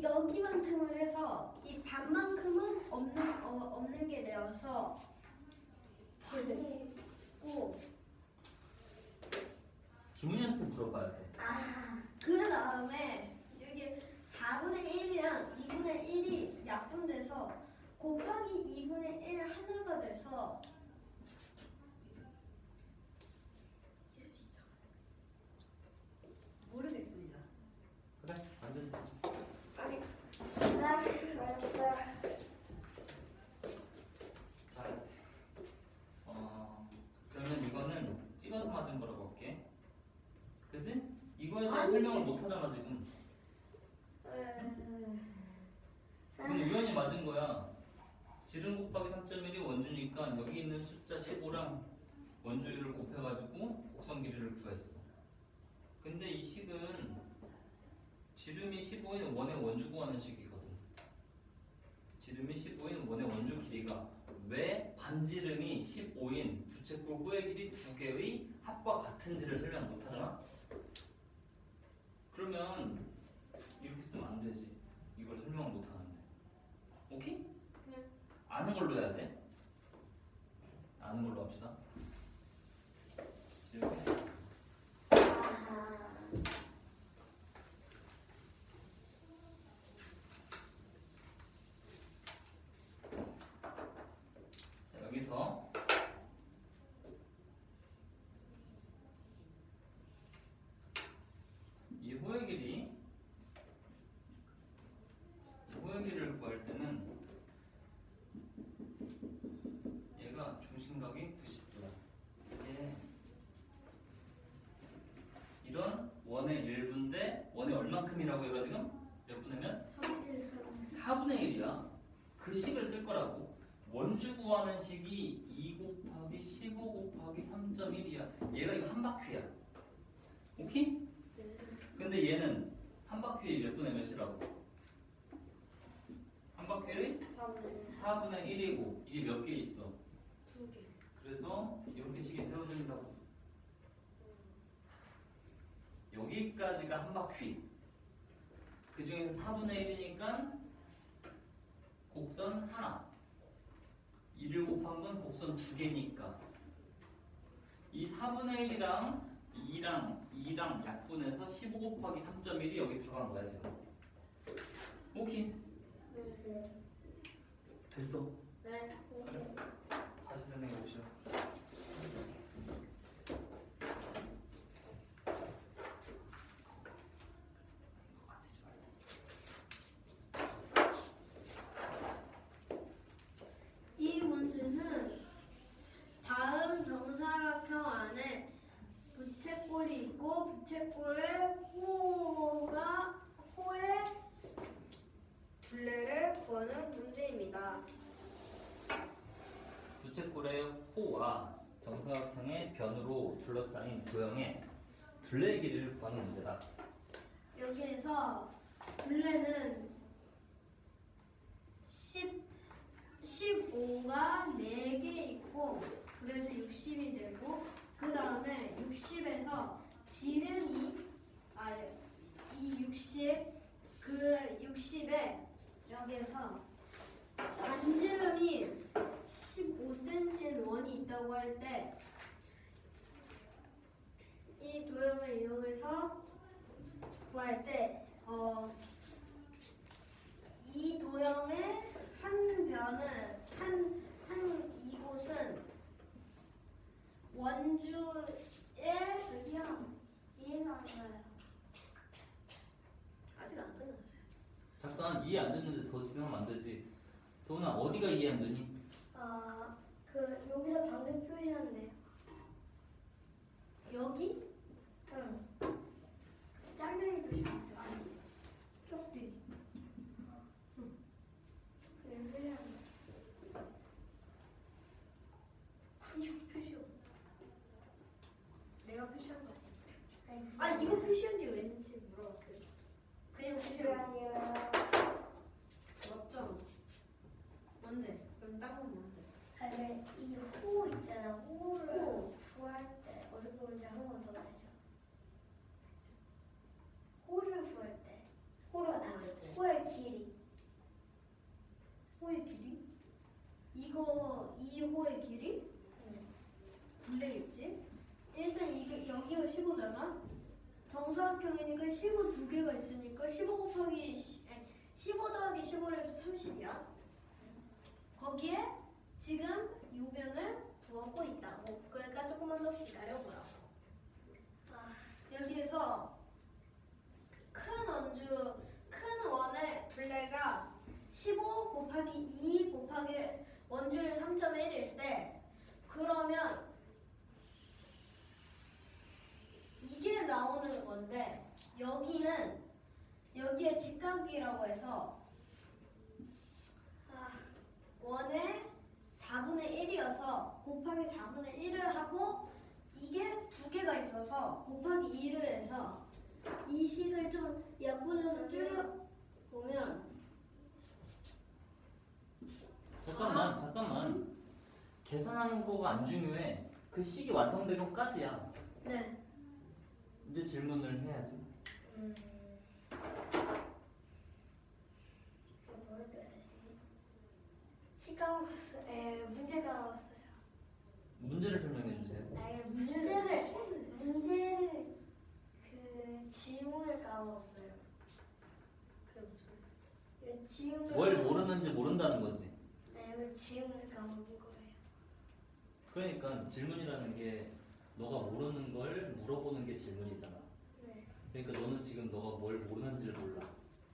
여기만큼을 해서 이 반만큼은 없는 게 되어서 되고 김은희한테 물어봐야 돼. 그 다음에 여기 4분의 1이랑 2분의 1이 약분돼서 곱하기 2분의 1 하나가 돼서 모르겠습니다. 그래? 앉으세요. 아직 말했어요. 자, 설명을 못 하잖아 지금. 그럼 우연히 맞은 거야. 지름 곱하기 3.1이 원주니까 여기 있는 숫자 15랑 원주율을 곱해가지고 곡선 길이를 구했어. 근데 이 식은 지름이 15인 원의 원주 구하는 식이거든. 지름이 15인 원의 원주 길이가 왜 반지름이 15인 부채꼴 호의 길이 두 개의 합과 같은지를 설명 못 하잖아? 그러면 이렇게 쓰면 안 되지. 이걸 설명을 못 하는데. 오케이? 네. 아는 걸로 해야 돼. 아는 걸로 합시다. 이렇게. 자, 여기서 이 호의 길이를 구할 때는 얘가 중심각이 90도야. 이게 이런 원의 1분인데 원의 얼만큼이라고 해가 지금? 몇 분이면? 4분의 1이야. 그 식을 쓸 거라고. 원주 구하는 식이 2 곱하기 15 곱하기 3.1이야. 얘가 이거 한 바퀴야. 오케이? 근데 얘는 한 바퀴에 몇 분의 몇이라고? 한 바퀴에 4분의 1이고 이게 몇 개 있어? 2개. 그래서 이렇게 식이 세워진다고. 여기까지가 한 바퀴. 그 중에서 4분의 1이니까 곡선 하나. 1을 곱한 건 곡선 두 개니까. 이 4분의 1이랑 2랑 약분해서 15 곱하기 3.1이 여기 들어간 거야 지금. 오케이. 됐어. 네. 그래. 다시 설명해 봅시다. 이 문제는 다음 정사각형 안에 부채꼴이 있고 부채꼴의 호의 둘레를 구하는 문제입니다. 부채꼴의 호와 정사각형의 변으로 둘러싸인 도형의 둘레의 길이를 구하는 문제다. 여기에서 둘레는 15가 4개 있고 그래서 60이 되고 그 다음에 60에서 지름이 이 60에 여기에서 반지름이 15cm인 원이 있다고 할 때 이 도형을 이용해서 구할 때 이 도형의 한 변은 한 이곳은 원주의 저기요, 이해가 안 가요. 아직 안 끝났어요. 잠깐 이해 안 됐는데 더 진행하면 안 되지. 도훈아 어디가 이해 안 되니? 여기서 방금 표시한대요. 여기 응. 짝대기 표시한대. 아니, 쪽뒤 그냥 표시한대. 방금 표시 내가 표시한 거 아니, 아니야? 아 이거 표시한 게 왠지 물어봤어요. 그냥 그게 표시한 거 아니라. 맞죠? 뭔데? 그럼 딴건 뭔데? 아니, 이호 있잖아. 호를 호. 구할 때 어떻게 보는지 한 번 더 말해줘. 호를 구할 때. 호를 구할 때 호의 길이. 호의 길이? 이거 이 호의 길이? 둘레겠지? 일단 이게 여기가 15잖아. 정사각형이니까 15 두 개가 있으니까 15 곱하기 15 더하기 15를 해서 30이야. 거기에 지금 요변을 구하고 있다고. 그러니까 조금만 더 기다려보라고. 여기에서 큰 원의 둘레가 15 곱하기 2 곱하기 원주율 3.1일 때 그러면 이게 나오는 건데 여기에 직각이라고 해서 원의 4분의 1이어서 곱하기 4분의 1을 하고 이게 두 개가 있어서 곱하기 2를 해서 이 식을 좀 약분해서 줄여보면 잠깐만. 계산하는 거가 안 중요해. 그 식이 완성되고까지야. 네. 이제 질문을 해야지. 뭐였더라? 시 까먹었어요. 문제 까먹었어요. 문제를 설명해 주세요. 아예 문제를 그 질문을 까먹었어요. 그 질문. 뭘 모르는지 모른다는 거지. 네, 그 질문을 까먹은 거예요. 그러니까 질문이라는 게 너가 모르는 걸 물어보는 게 질문이잖아. 네. 그러니까 너는 지금 너가 뭘 모르는지를 몰라.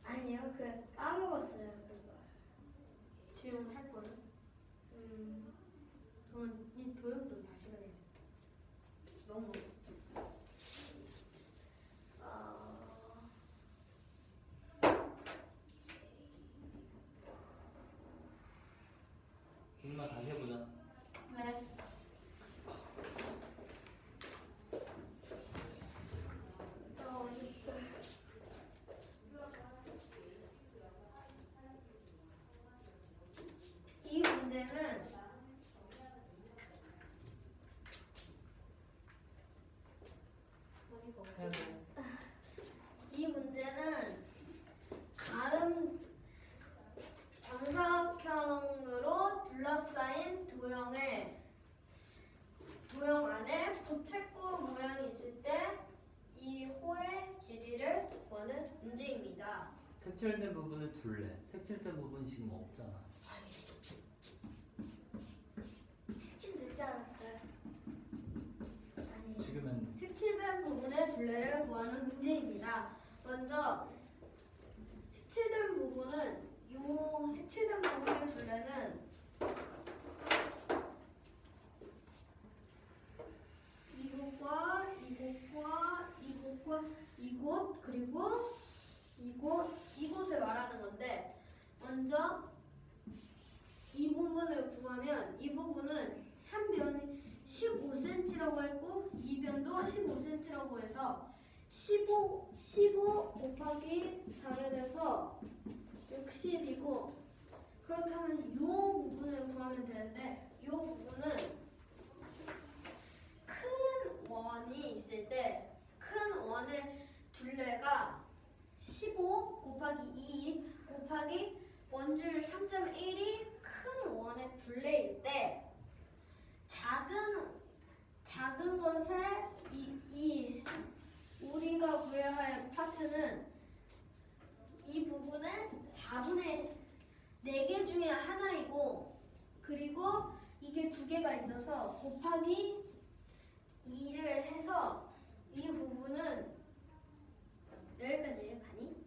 아니요, 그 까먹었어요 그거. 질문할 거예요. 저는 이 교육 좀 다시 해야 돼. 너무 김마 다시 해보자. 네. 이 문제는 다음 정사각형으로 둘러싸인 도형 안에 부채꼴 모양이 있을 때 이 호의 길이를 구하는 문제입니다. 색칠된 부분을 둘래. 색칠된 부분이 지금 없잖아. 색칠 되지 않았어요? 아니. 지금은 색칠된 부분의 둘레를 구하는 문제입니다. 먼저 색칠된 부분의 둘레는 이곳 그리고 이곳을 말하는 건데, 먼저 이 부분을 구하면 이 부분은 한 변이 15cm라고 했고 이 변도 15cm라고 해서 15 곱하기 4를 해서 60이고, 그렇다면 이 부분을 구하면 되는데, 이 부분은 큰 원이 있을 때 큰 원의 둘레가 15 곱하기 2 곱하기 원줄 3.1이 큰 원의 둘레일 때, 작은 것에 우리가 구해야 할 파트는 이 부분은 4분의 4개 중에 하나이고, 그리고 이게 두 개가 있어서 곱하기 2를 해서 이 부분은 여기까지 가니?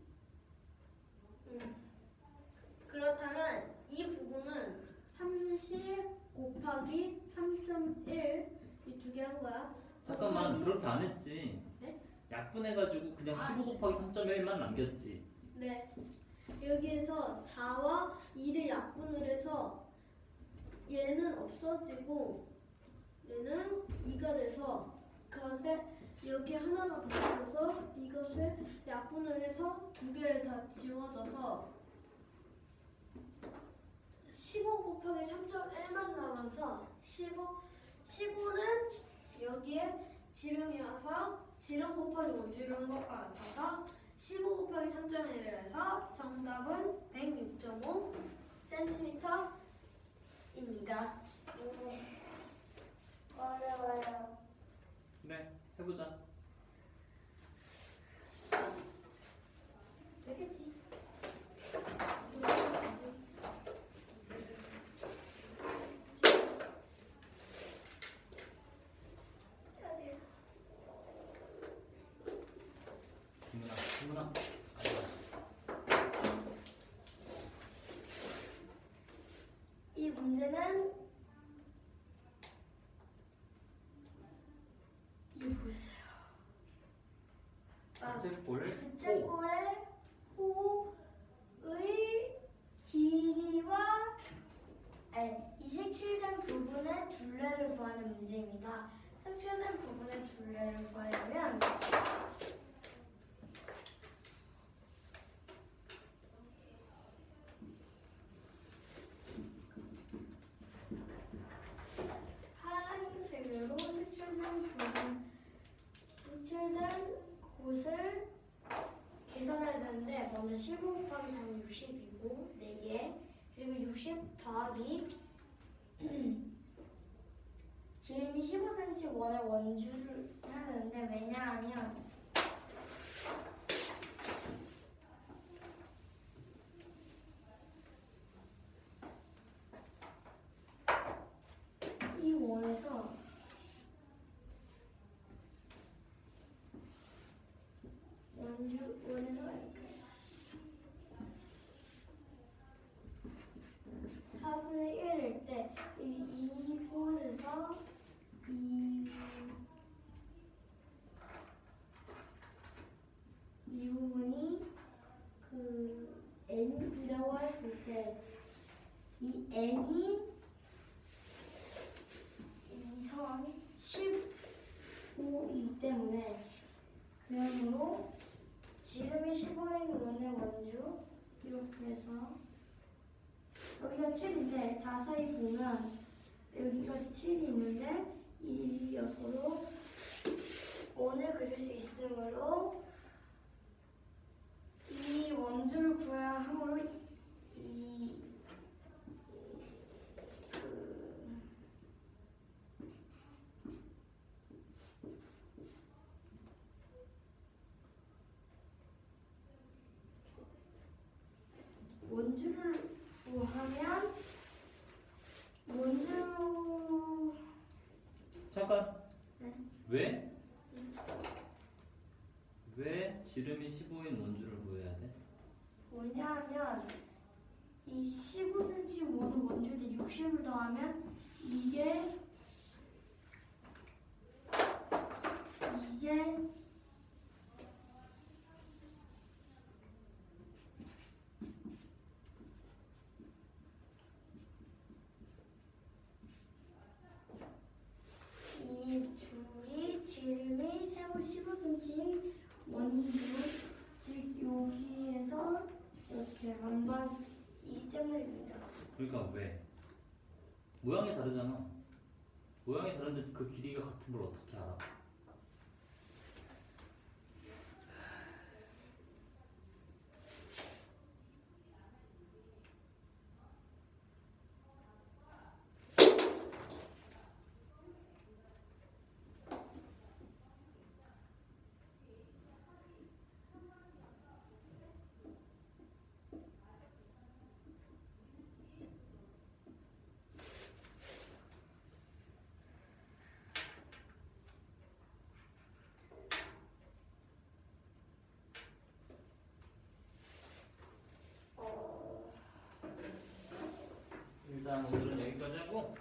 그렇다면 이 부분은 30 곱하기 3.1 이 두 개 한 거야. 잠깐만 그렇게 안 했지. 네? 약분해가지고 그냥 15 곱하기 3.1만 남겼지. 네. 여기에서 4와 2를 약분을 해서 얘는 없어지고 얘는 2가 돼서, 그런데 여기 하나가 더 있어서 이것을 약분을 해서 두 개를 다 지워져서 15 곱하기 3.1만 남아서 15는 여기에 지름이어서 지름 곱하기 원줄을 한 것과 같아서 15 곱하기 3.1을 해서 정답은 106.5cm입니다. 어려워요. 그래 해보자. 되겠지. 김문아. 이 문제는 이 보세요. 같이 부채꼴의 호의 길이와 이 색칠된 부분의 둘레를 구하는 문제입니다. 색칠된 부분의 둘레를 구하려면 파란색으로 색칠된 곳을 계산해야 되는데 먼저 15 곱하기 4는 60이고 4개 그리고 60 더하기 지름이 15cm 원의 원주를 해야 되는데 왜냐하면 이 원에서 원에서 이렇게 4분의 1일 때 이곳에서 이 부분이 그 n이라고 했을 때 이 n이 이선 15이기 때문에 그러므로 지름이 15인 원의 원주 이렇게 해서 여기가 7인데 자세히 보면 여기까지 7이 있는데 이 옆으로 원을 그릴 수 있으므로 이 원주를 구해야 하므로 원주를 구하면 원주 잠깐. 네. 왜 지름이 15인 원주를 구해야 돼? 왜냐하면 이 15cm 원의 원주인데 60을 더하면 이게 이 줄이 지름이 세모 15cm인 원주 즉 여기에서 이렇게 반반이기 때문입니다. 그러니까 왜? 모양이 다르잖아. 모양이 다른데 그 길이가 같은 걸 어떻게 알아? 일단 오늘은 여기까지 하고